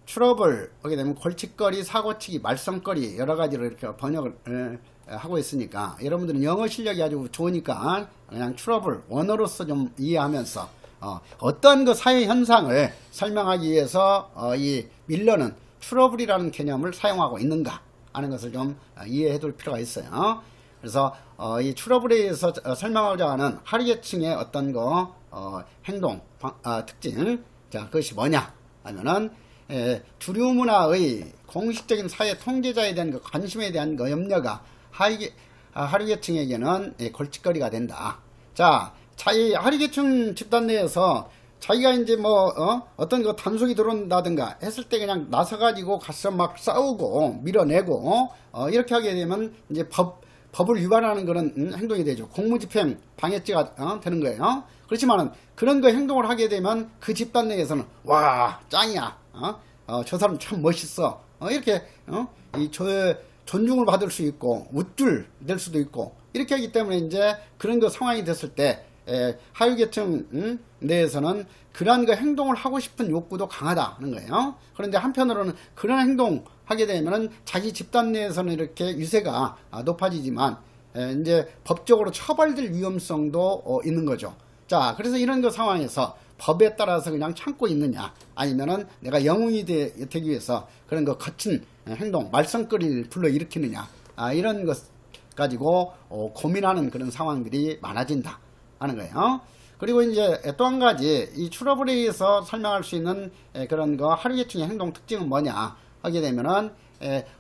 트러블 하게 되면 골칫거리, 사고치기, 말썽거리 여러 가지로 이렇게 번역을 하고 있으니까 여러분들은 영어 실력이 아주 좋으니까 그냥 트러블 원어로서 좀 이해하면서 어떤 그 사회 현상을 설명하기 위해서 이 밀러는 트러블이라는 개념을 사용하고 있는가 하는 것을 좀 이해해 둘 필요가 있어요. 그래서 이 트러블에 의해서 설명하고자 하는 하류계층의 어떤 거 행동 특징, 자, 그것이 뭐냐 하면은 주류 문화의 공식적인 사회 통제자에 대한 그 관심에 대한 그 염려가 하류계층에게는 골칫거리가 된다. 자, 이 하류계층 집단 내에서 자기가 이제 뭐 어떤 그 단속이 들어온다든가 했을 때 그냥 나서가지고 가서 막 싸우고 밀어내고 이렇게 하게 되면 이제 법을 위반하는 그런 행동이 되죠. 공무집행 방해죄가 되는 거예요. 그렇지만은 그런 거 행동을 하게 되면 그 집단 내에서는 와, 짱이야. 저 사람 참 멋있어. 이렇게 존중을 받을 수 있고 우쭐 될 수도 있고 이렇게 하기 때문에 이제 그런 거 상황이 됐을 때 하류계층 내에서는 그러한 그 행동을 하고 싶은 욕구도 강하다는 거예요. 그런데 한편으로는 그런 행동 하게 되면은 자기 집단 내에서는 이렇게 유세가 높아지지만 이제 법적으로 처벌될 위험성도 있는 거죠. 자, 그래서 이런 그 상황에서 법에 따라서 그냥 참고 있느냐, 아니면은 내가 영웅이 되기 위해서 그런 거 거친 행동, 말썽거리를 불러일으키느냐, 이런 것 가지고 고민하는 그런 상황들이 많아진다 하는 거예요. 그리고 이제 또 한 가지 이 출업에 의해서 설명할 수 있는 그런 거 하류계층의 행동 특징은 뭐냐 하게 되면은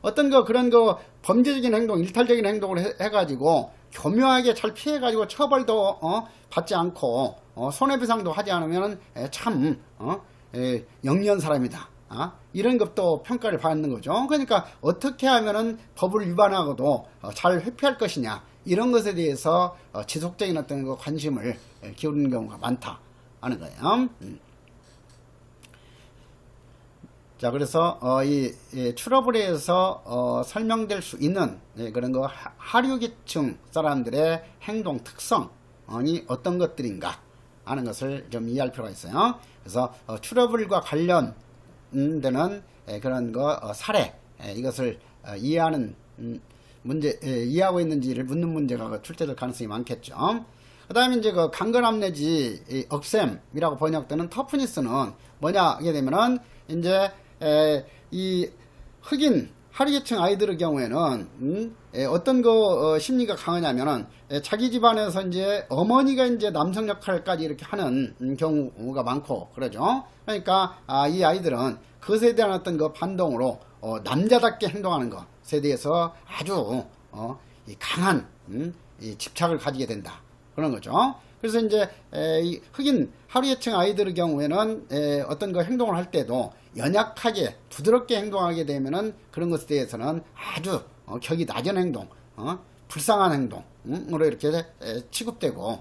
어떤 거 그런 거 범죄적인 행동, 일탈적인 행동을 해가지고 교묘하게 잘 피해가지고 처벌도 받지 않고 손해배상도 하지 않으면 참 영리한 사람이다. 이런 것도 평가를 받는 거죠. 그러니까 어떻게 하면은 법을 위반하고도 잘 회피할 것이냐, 이런 것에 대해서 지속적인 어떤 그 관심을 기울이는 경우가 많다 하는 거예요. 자, 그래서 이 출업에 의해서 설명될 수 있는 그런 거 하류계층 사람들의 행동 특성이 어떤 것들인가 하는 것을 좀 이해할 필요가 있어요. 그래서 출업을과 관련되는 그런 거 사례, 이것을 이해하는 문제, 이해하고 있는지를 묻는 문제가 출제될 가능성이 많겠죠. 그 다음에 이제 그 강건함 내지 억셈이라고 번역되는 터프니스는 뭐냐 하게 되면은 이제 이 흑인 하류계층 아이들의 경우에는 어떤 거 심리가 강하냐면은 자기 집안에서 이제 어머니가 이제 남성 역할까지 이렇게 하는 경우가 많고 그러죠. 그러니까 이 아이들은 그것에 대한 어떤 그 반동으로 남자답게 행동하는 것에 대해서 아주 이 강한 이 집착을 가지게 된다 그런 거죠. 그래서 이제 이 흑인 하류계층 아이들의 경우에는 어떤 거 행동을 할 때도 연약하게 부드럽게 행동하게 되면은 그런 것에 대해서는 아주 격이 낮은 행동, 불쌍한 행동으로 이렇게 취급되고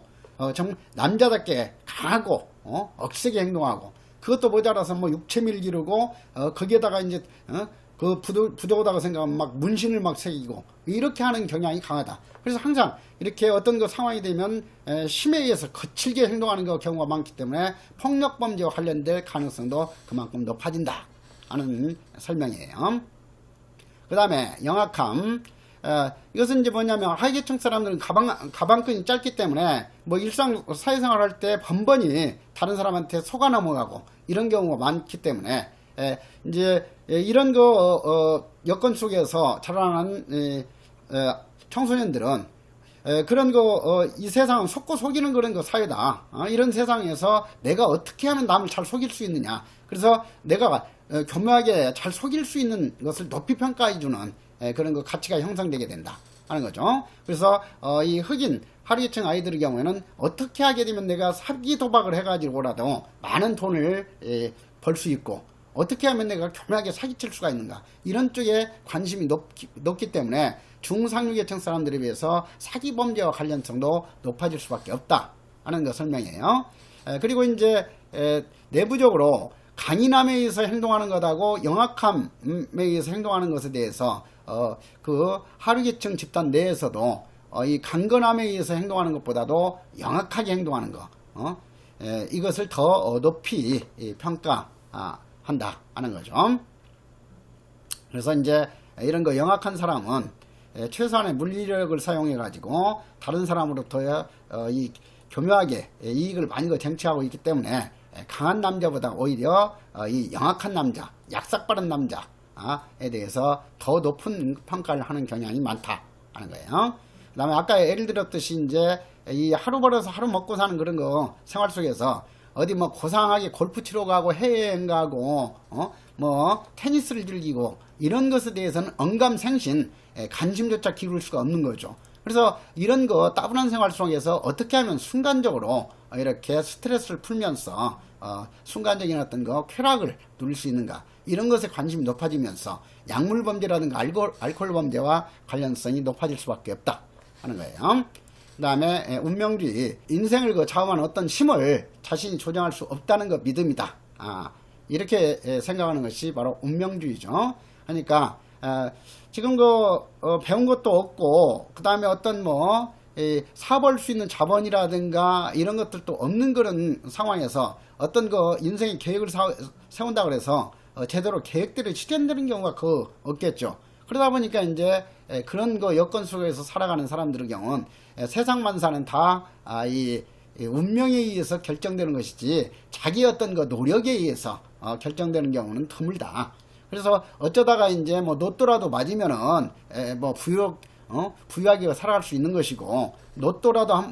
정말 남자답게 강하고 억세게 행동하고, 그것도 모자라서 뭐 육체미를 기르고 거기에다가 이제 그 부도다가 생각하면 막 문신을 막 새기고 이렇게 하는 경향이 강하다. 그래서 항상 이렇게 어떤 그 상황이 되면 심에 의해서 거칠게 행동하는 경우가 많기 때문에 폭력범죄와 관련될 가능성도 그만큼 높아진다 하는 설명이에요. 그 다음에 영악함, 이것은 이제 뭐냐면 하계층 사람들은 가방끈이 짧기 때문에 뭐 일상 사회생활 할 때 번번이 다른 사람한테 속아 넘어가고 이런 경우가 많기 때문에 이제 이런 거 여건 속에서 자라나는 청소년들은 그런 거 이 세상은 속고 속이는 그런 거 사회다. 이런 세상에서 내가 어떻게 하면 남을 잘 속일 수 있느냐. 그래서 내가 교묘하게 잘 속일 수 있는 것을 높이 평가해주는 그런 거 가치가 형성되게 된다 하는 거죠. 그래서 이 흑인 하류계층 아이들의 경우에는 어떻게 하게 되면 내가 사기 도박을 해가지고라도 많은 돈을 벌 수 있고, 어떻게 하면 내가 교묘하게 사기칠 수가 있는가, 이런 쪽에 관심이 높기 때문에 중상류계층 사람들에 비해서 사기범죄와 관련성도 높아질 수밖에 없다 하는 거 설명이에요. 그리고 이제 내부적으로 강인함에 의해서 행동하는 것하고 영악함에 의해서 행동하는 것에 대해서 그 하류계층 집단 내에서도 이 강건함에 의해서 행동하는 것보다도 영악하게 행동하는 거, 이것을 더 높이 평가한다 하는 거죠. 그래서 이제 이런 거 영악한 사람은 최소한의 물리력을 사용해 가지고 다른 사람으로부터 이 교묘하게 이익을 많이 쟁취하고 있기 때문에 강한 남자보다 오히려 이 영악한 남자, 약삭빠른 남자에 대해서 더 높은 평가를 하는 경향이 많다 하는 거예요. 그 다음에 아까 예를 들었듯이 이제 이 하루 벌어서 하루 먹고 사는 그런 거 생활 속에서 어디 뭐 고상하게 골프 치러 가고 해외여행 가고 뭐 테니스를 즐기고 이런 것에 대해서는 언감생신 관심조차 기울일 수가 없는 거죠. 그래서 이런 거 따분한 생활 속에서 어떻게 하면 순간적으로 이렇게 스트레스를 풀면서 순간적인 어떤 거 쾌락을 누릴 수 있는가, 이런 것에 관심이 높아지면서 약물 범죄라든가 알코올 범죄와 관련성이 높아질 수밖에 없다 하는 거예요. 그 다음에 운명주의, 인생을 자음하는 어떤 힘을 자신이 조정할 수 없다는 것 믿음이다. 이렇게 생각하는 것이 바로 운명주의죠. 그러니까 지금 배운 것도 없고, 그 다음에 어떤 사볼 수 있는 자본이라든가 이런 것들도 없는 그런 상황에서 어떤 그 인생의 계획을 세운다 그래서 제대로 계획대로 실현되는 경우가 그 없겠죠. 그러다 보니까 이제 그런 그 여건 속에서 살아가는 사람들의 경우는 세상 만사는 다 이 운명에 의해서 결정되는 것이지 자기 어떤 그 노력에 의해서 결정되는 경우는 드물다. 그래서 어쩌다가 이제 뭐 로또라도 맞으면은 뭐 부유하게 살아갈 수 있는 것이고, 로또라도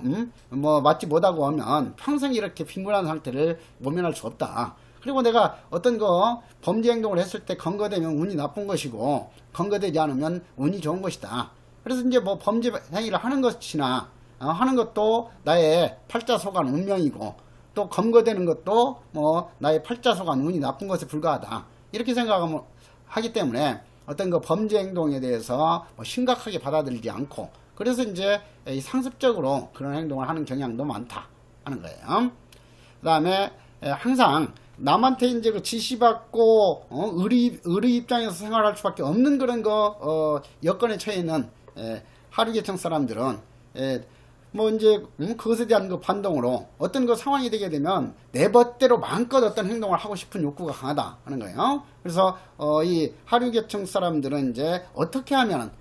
뭐 맞지 못하고 하면 평생 이렇게 빈곤한 상태를 모면할 수 없다. 그리고 내가 어떤 거 범죄 행동을 했을 때 검거되면 운이 나쁜 것이고, 검거되지 않으면 운이 좋은 것이다. 그래서 이제 뭐 범죄 행위를 하는 것이나 하는 것도 나의 팔자소간 운명이고, 또 검거되는 것도 뭐 나의 팔자소간 운이 나쁜 것에 불과하다. 이렇게 생각하면 하기 때문에 어떤 그 범죄 행동에 대해서 뭐 심각하게 받아들이지 않고, 그래서 이제 상습적으로 그런 행동을 하는 경향도 많다 하는 거예요. 그 다음에 항상 남한테 이제 그 지시받고 의리 입장에서 생활할 수밖에 없는 그런 거 여건에 처해 있는 하류계층 사람들은 뭐 이제 그것에 대한 그 반동으로 어떤 그 상황이 되게 되면 내 멋대로 마음껏 어떤 행동을 하고 싶은 욕구가 강하다 하는 거예요. 그래서 이 하류계층 사람들은 이제 어떻게 하면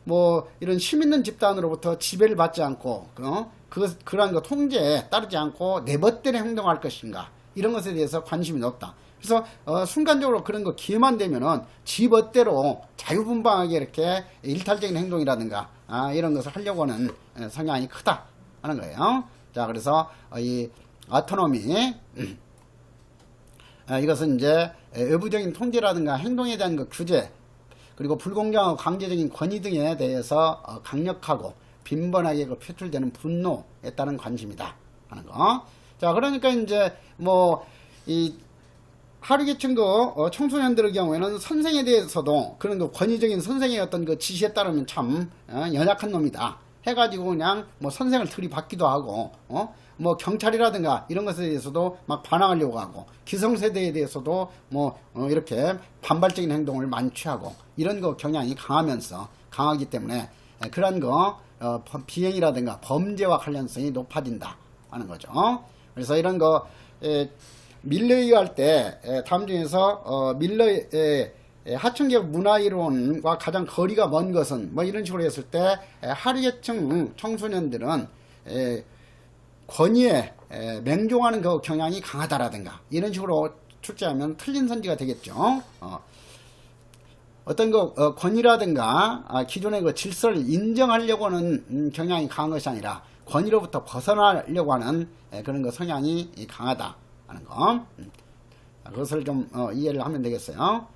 뭐 이런 힘 있는 집단으로부터 지배를 받지 않고 그러한 그 통제에 따르지 않고 내 멋대로 행동할 것인가, 이런 것에 대해서 관심이 높다. 그래서 순간적으로 그런 거 기회만 되면은 지 멋대로 자유분방하게 이렇게 일탈적인 행동이라든가 이런 것을 하려고 하는 성향이 크다 하는 거예요. 자, 그래서 이 아토노미 이것은 이제 외부적인 통제라든가 행동에 대한 그 규제, 그리고 불공정하고 강제적인 권위 등에 대해서 강력하고 빈번하게 그 표출되는 분노에 따른 관심이다 하는 거. 자, 그러니까 이제 뭐 이 하류계층 청소년들의 경우에는 선생에 대해서도 그런 그 권위적인 선생의 어떤 그 지시에 따르면 참 연약한 놈이다 해가지고 그냥 뭐 선생을 들이받기도 하고 뭐 경찰이라든가 이런 것에 대해서도 막 반항하려고 하고, 기성세대에 대해서도 뭐 이렇게 반발적인 행동을 많이 취하고, 이런 거 경향이 강하기 때문에 그런 거 비행이라든가 범죄와 관련성이 높아진다 하는 거죠. 그래서 이런 거 밀러에 의할 때 다음 중에서 밀러의 하층계급 문화이론과 가장 거리가 먼 것은 뭐 이런 식으로 했을 때 하류계층 청소년들은 권위에 맹종하는 그 경향이 강하다라든가 이런 식으로 출제하면 틀린 선지가 되겠죠. 어떤 그 권위라든가 기존의 그 질서를 인정하려고 하는 경향이 강한 것이 아니라 권위로부터 벗어나려고 하는 그런 그 성향이 강하다 하는 거. 그것을 좀 이해를 하면 되겠어요.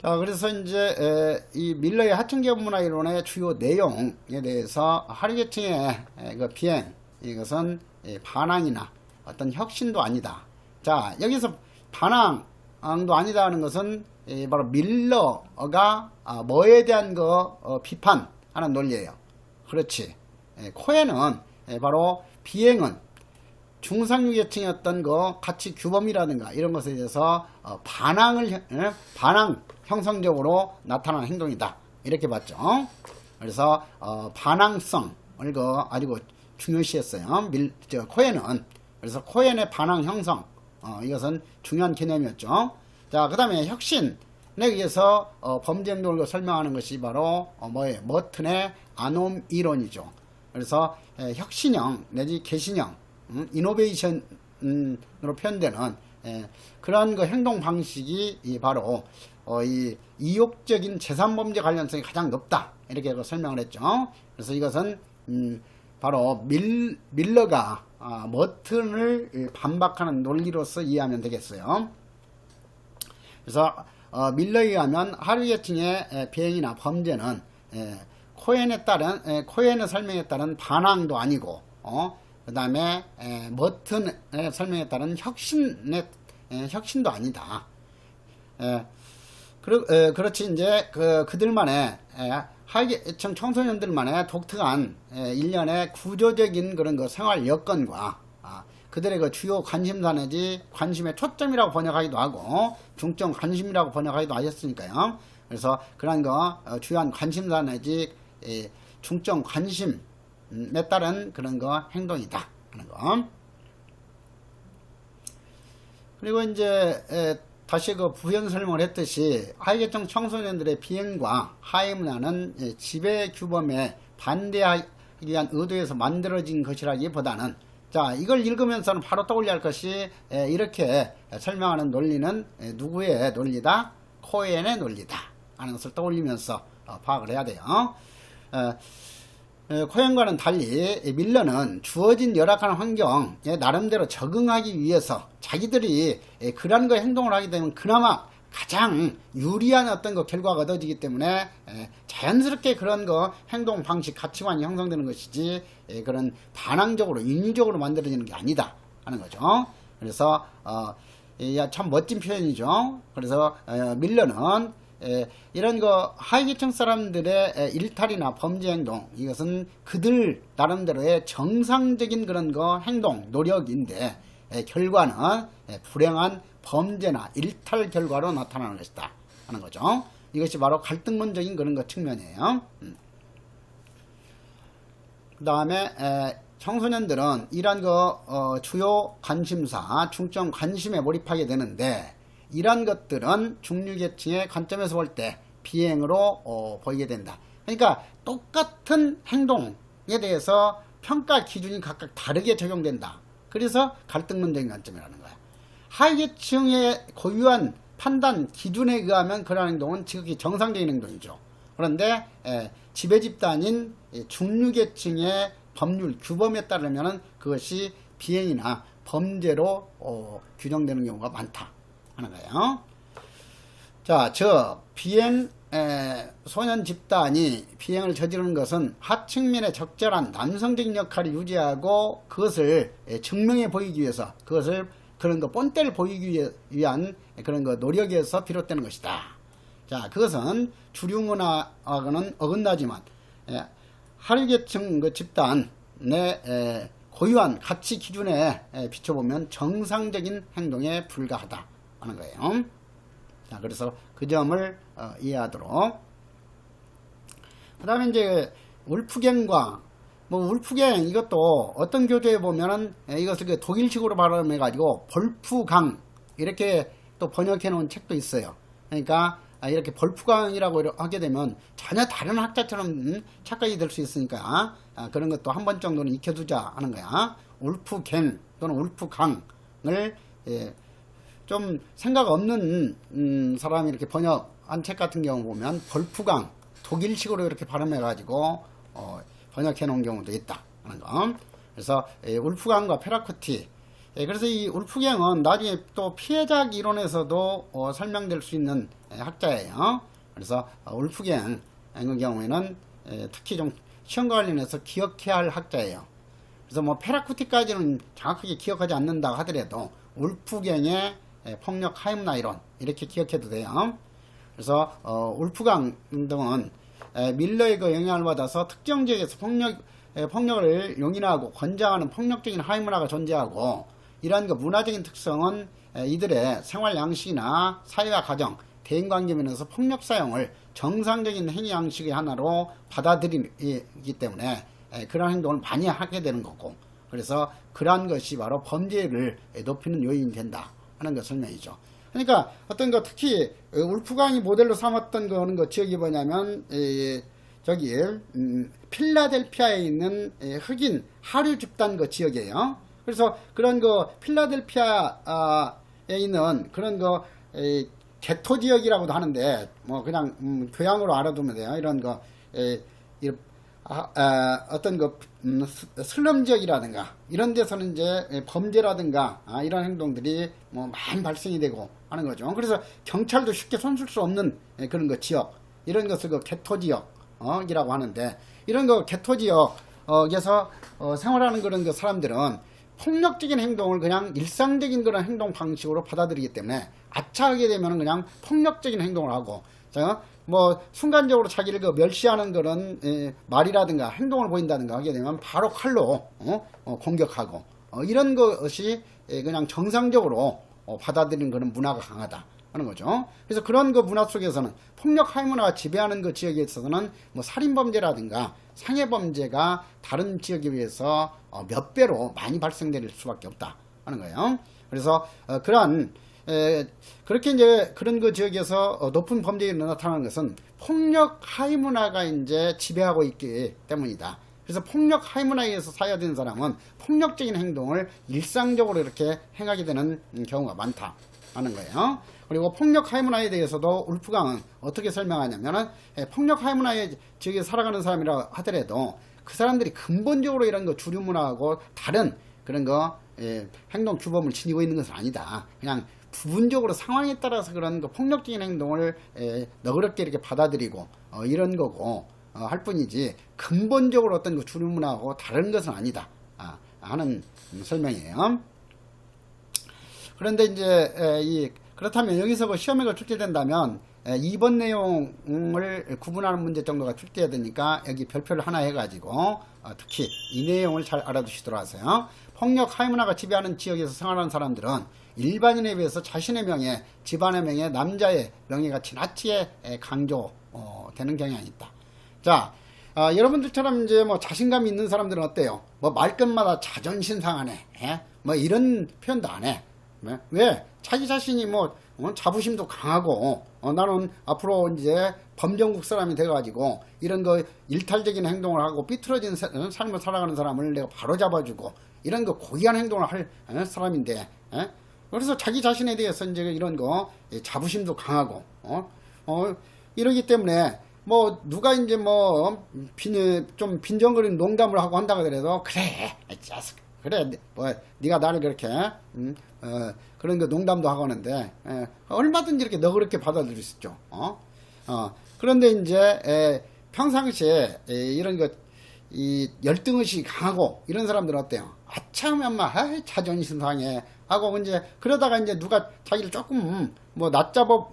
자, 그래서 이제 이 밀러의 하층계급 문화이론의 주요 내용에 대해서 하류계층의 그 비행, 이것은 반항이나 어떤 혁신도 아니다. 자, 여기서 반항도 아니다 하는 것은 바로 밀러가 뭐에 대한 거 비판하는 논리예요. 그렇지. 코엔은 바로 비행은 중상류 계층이었던 거 가치 규범이라든가 이런 것에 대해서 반항 형성적으로 나타나는 행동이다 이렇게 봤죠. 그래서 반항성을 아주 중요시했어요. 코엔은. 그래서 코엔의 반항 형성, 이것은 중요한 개념이었죠. 자, 그 다음에 혁신에 의해서 범죄 행동을 설명하는 것이 바로 뭐예요? 머튼의 아놈 이론이죠. 그래서 혁신형 내지 개신형, 이노베이션으로 표현되는 그런 그 행동 방식이 바로 이 이욕적인 재산범죄 관련성이 가장 높다 이렇게 설명을 했죠. 그래서 이것은 바로 밀러가 머튼을 반박하는 논리로서 이해하면 되겠어요. 그래서 밀러에 의하면 하류계층의 비행이나 범죄는 코엔의 설명에 따른 반항도 아니고 그 다음에 머튼의 설명에 따른 혁신도 아니다. 그렇지 이제 그들만의 하류계층 청소년들만의 독특한 일련의 구조적인 그런 그 생활 여건과 그들의 그 주요 관심사 내지 관심의 초점이라고 번역하기도 하고 중점 관심이라고 번역하기도 하셨으니까요. 그래서 그런 거 주요한 관심사 내지 중점 관심에 따른 그런 거 행동이다 하는 거. 그리고 이제 다시 그 부연 설명을 했듯이 하위계층 청소년들의 비행과 하위 문화는 지배 규범에 반대하기 위한 의도에서 만들어진 것이라기보다는, 자, 이걸 읽으면서는 바로 떠올려야 할 것이 이렇게 설명하는 논리는 누구의 논리다? 코엔의 논리다 하는 것을 떠올리면서 파악을 해야 돼요. 코엔과는 달리 밀러는 주어진 열악한 환경에 나름대로 적응하기 위해서 자기들이 그런 거 행동을 하게 되면 그나마 가장 유리한 어떤 거 결과가 얻어지기 때문에 자연스럽게 그런 거 행동 방식 가치관이 형성되는 것이지 그런 반항적으로 인위적으로 만들어지는 게 아니다 하는 거죠. 그래서 참 멋진 표현이죠. 그래서 밀러는 이런 거 하위계층 사람들의 일탈이나 범죄 행동, 이것은 그들 나름대로의 정상적인 그런 거 행동 노력인데 결과는 불행한 범죄나 일탈 결과로 나타나는 것이다 하는 거죠. 이것이 바로 갈등론적인 그런 것 측면이에요. 그 다음에 청소년들은 이러한 주요 관심사, 중점 관심에 몰입하게 되는데, 이러한 것들은 중류계층의 관점에서 볼 때 비행으로 보이게 된다. 그러니까 똑같은 행동에 대해서 평가 기준이 각각 다르게 적용된다. 그래서 갈등론적인 관점이라는 거야. 하위계층의 고유한 판단 기준에 의하면 그러한 행동은 지극히 정상적인 행동이죠. 그런데 지배집단인 중류계층의 법률 규범에 따르면 그것이 비행이나 범죄로 규정되는 경우가 많다 하는 거예요. 자, 비행 소년 집단이 비행을 저지르는 것은 하층민의 적절한 남성적인 역할을 유지하고 그것을 증명해 보이기 위해서, 그것을 그런 거 본때를 보이기 위한 그런 거 노력에서 비롯되는 것이다. 자, 그것은 주류 문화하고는 어긋나지만 하류계층 그 집단의 고유한 가치 기준에 비춰보면 정상적인 행동에 불과하다 하는 거예요. 자, 그래서 그 점을 이해하도록. 그 다음에 이제 울프갱과 울프갱, 이것도 어떤 교재에 보면은 이것을 그 독일식으로 발음해 가지고 볼프강 이렇게 또 번역해 놓은 책도 있어요. 그러니까 이렇게 볼프강이라고 하게 되면 전혀 다른 학자처럼 착각이 될 수 있으니까 그런 것도 한 번 정도는 익혀두자 하는 거야. 울프갱 또는 울프강을 좀 생각 없는 사람이 이렇게 번역한 책 같은 경우 보면 볼프강, 독일식으로 이렇게 발음해 가지고 번역해 놓은 경우도 있다 하는 거. 그래서 울프강과 페라쿠티, 그래서 이 울프갱은 나중에 또 피해작 이론에서도 설명될 수 있는 학자예요. 그래서 울프갱 같은 경우에는 특히 좀 시험과 관련해서 기억해야 할 학자예요. 그래서 페라쿠티까지는 정확하게 기억하지 않는다 하더라도 울프갱의 폭력 하임나 이론 이렇게 기억해도 돼요. 그래서 울프강 등은 밀러의 그 영향을 받아서 특정 지역에서 폭력을 용인하고 권장하는 폭력적인 하위문화가 존재하고, 이러한 그 문화적인 특성은 이들의 생활 양식이나 사회와 가정, 대인관계 면에서 폭력 사용을 정상적인 행위 양식의 하나로 받아들이기 때문에 그러한 행동을 많이 하게 되는 거고, 그래서 그러한 것이 바로 범죄를 높이는 요인이 된다 하는 것 설명이죠. 그러니까 어떤 거 특히 울프강이 모델로 삼았던 거는 그 지역이 뭐냐면 저기 필라델피아에 있는 흑인 하류 집단 그 지역이에요. 그래서 그런 거 필라델피아에 있는 그런 거 게토 지역이라고도 하는데 그냥 교양으로 알아두면 돼요. 이런 거 어떤 그 슬럼 지역이라든가 이런 데서는 이제 범죄라든가 이런 행동들이 많이 발생이 되고 하는 거죠. 그래서 경찰도 쉽게 손쓸 수 없는 그런 거 지역, 이런 것을 그 게토 지역이라고 하는데, 이런 거 게토 지역에서 생활하는 그런 그 사람들은 폭력적인 행동을 그냥 일상적인 그런 행동 방식으로 받아들이기 때문에 아차하게 되면 그냥 폭력적인 행동을 하고, 순간적으로 자기를 그 멸시하는 그런 말이라든가 행동을 보인다든가 하게 되면 바로 칼로 공격하고 이런 것이 그냥 정상적으로 받아들이는 그런 문화가 강하다 하는 거죠. 그래서 그런 그 문화 속에서는 폭력 하위 문화가 지배하는 그 지역에 있어서는 뭐 살인 범죄라든가 상해 범죄가 다른 지역에 비해서 몇 배로 많이 발생될 수밖에 없다 하는 거예요. 그래서 그러한 그렇게 이제 그런 그 지역에서 높은 범죄가 나타나는 것은 폭력 하위 문화가 이제 지배하고 있기 때문이다. 그래서 폭력 하위 문화에 의해서 사유된 사람은 폭력적인 행동을 일상적으로 이렇게 행하게 되는 경우가 많다 하는 거예요. 그리고 폭력 하위 문화에 대해서도 울프강은 어떻게 설명하냐면은 폭력 하위 문화의 지역에 살아가는 사람이라 하더라도 그 사람들이 근본적으로 이런 거 주류 문화하고 다른 그런 거 행동 규범을 지니고 있는 것은 아니다. 그냥 부분적으로 상황에 따라서 그런 거 폭력적인 행동을 너그럽게 이렇게 받아들이고 이런 거고 할 뿐이지 근본적으로 어떤 그 주류 문화하고 다른 것은 아니다 하는 설명이에요. 그런데 이제 그렇다면 여기서 그 시험에 출제된다면 2번 내용을 구분하는 문제 정도가 출제해야 되니까 여기 별표를 하나 해가지고 특히 이 내용을 잘 알아두시도록 하세요. 폭력 하위 문화가 지배하는 지역에서 생활하는 사람들은 일반인에 비해서 자신의 명예, 집안의 명예, 남자의 명예가 지나치게 강조되는 경향이 있다. 자, 여러분들처럼 이제 뭐 자신감 있는 사람들은 어때요? 뭐 말끝마다 자존심 상하네, 뭐 이런 표현도 안 해. 왜? 자기 자신이 뭐 자부심도 강하고 나는 앞으로 이제 범정국 사람이 돼가지고 이런 거 일탈적인 행동을 하고 삐뚤어진 삶을 살아가는 사람을 내가 바로 잡아주고 이런 거 고귀한 행동을 할 사람인데. 그래서 자기 자신에 대해서 이제 이런 거 자부심도 강하고 이러기 때문에 뭐 누가 이제 뭐 좀 빈정거리는 농담을 하고 한다고 하더라도 그래 그래 뭐 네가 나를 그렇게 그런 거 농담도 하고 하는데 얼마든지 이렇게 너그럽게 받아들일 수 있죠. 그런데 이제 평상시에 이런 거 이 열등의식이 강하고 이런 사람들은 어때요? 아참 엄마 자존심 상해 하고 이제 그러다가 이제 누가 자기를 조금 뭐 낮잡아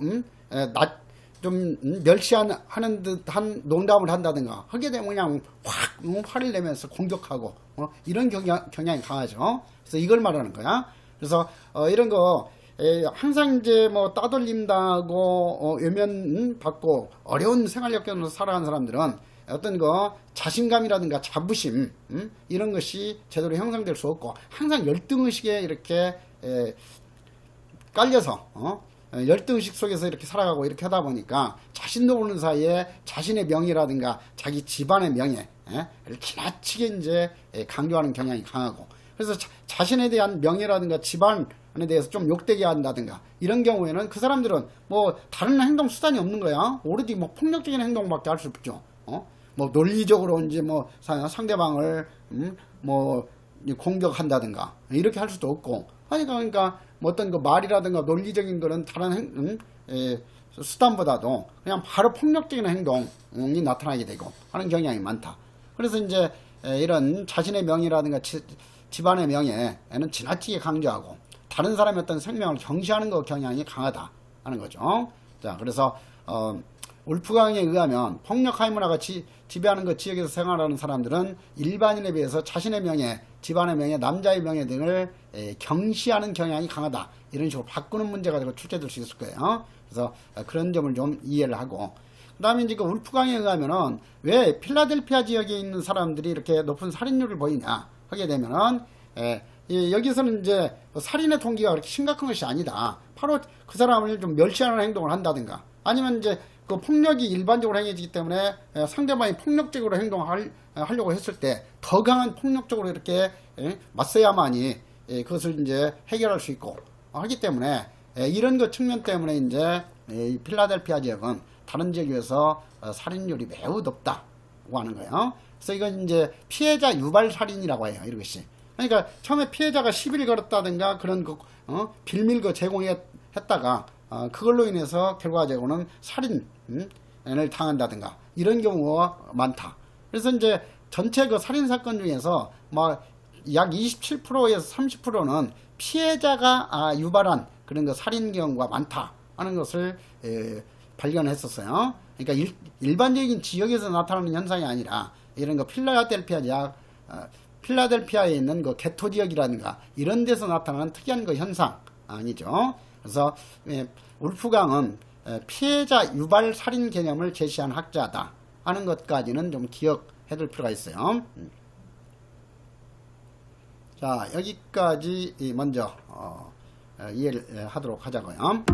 좀 멸시하는 듯한 농담을 한다든가 하게 되면 그냥 확 화를 내면서 공격하고 이런 경향이 강하죠. 그래서 이걸 말하는 거야. 그래서 이런 거 항상 이제 뭐 따돌림 당하고 외면 받고 어려운 생활 여건으로 살아가는 사람들은 어떤 거 자신감이라든가 자부심 이런 것이 제대로 형성될 수 없고 항상 열등의식에 이렇게 깔려서 열등의식 속에서 이렇게 살아가고 이렇게 하다 보니까 자신도 모르는 사이에 자신의 명예라든가 자기 집안의 명예를 지나치게 이제 강조하는 경향이 강하고 그래서 자신에 대한 명예라든가 집안에 대해서 좀 욕되게 한다든가 이런 경우에는 그 사람들은 뭐 다른 행동 수단이 없는 거야. 오로지 뭐 폭력적인 행동밖에 할 수 없죠. 뭐 논리적으로 이제 뭐 상대방을 뭐 공격한다든가 이렇게 할 수도 없고 그러니까 뭐 어떤 그 말이라든가 논리적인 거는 다른 수단보다도 그냥 바로 폭력적인 행동이 나타나게 되고 하는 경향이 많다. 그래서 이제 이런 자신의 명예라든가 집안의 명예에는 지나치게 강조하고 다른 사람의 어떤 생명을 경시하는 거 경향이 강하다 하는 거죠. 자, 그래서 울프강에 의하면 폭력 하위 문화가 지배하는 그 지역에서 생활하는 사람들은 일반인에 비해서 자신의 명예, 집안의 명예, 남자의 명예 등을 경시하는 경향이 강하다. 이런 식으로 바꾸는 문제가 되고 출제될 수 있을 거예요. 그래서 그런 점을 좀 이해를 하고 그 다음에 이제 그 울프강에 의하면은 왜 필라델피아 지역에 있는 사람들이 이렇게 높은 살인율을 보이냐 하게 되면은 여기서는 이제 살인의 동기가 그렇게 심각한 것이 아니다. 바로 그 사람을 좀 멸시하는 행동을 한다든가 아니면 이제 그 폭력이 일반적으로 행해지기 때문에 상대방이 폭력적으로 행동하려고 했을 때 더 강한 폭력적으로 이렇게 맞서야만이 그것을 이제 해결할 수 있고 하기 때문에 이런 그 측면 때문에 이제 필라델피아 지역은 다른 지역에 비해서 살인율이 매우 높다고 하는 거예요. 그래서 이건 이제 피해자 유발 살인이라고 해요. 이것이. 그러니까 처음에 피해자가 시비를 걸었다든가 그런 그 빌밀 그 제공했다가 그걸로 인해서 결과적으로는 살인을 당한다든가 이런 경우가 많다. 그래서 이제 전체 그 살인 사건 중에서 뭐 약 27%에서 30%는 피해자가 유발한 그런 그 살인 경우가 많다 하는 것을 발견했었어요. 그러니까 일반적인 지역에서 나타나는 현상이 아니라 이런 거 필라델피아에 있는 그 게토 지역이라든가 이런 데서 나타나는 특이한 그 현상 아니죠. 그래서 울프강은 피해자 유발 살인 개념을 제시한 학자다 하는 것까지는 좀 기억해 둘 필요가 있어요. 자, 여기까지 먼저 이해를 하도록 하자고요.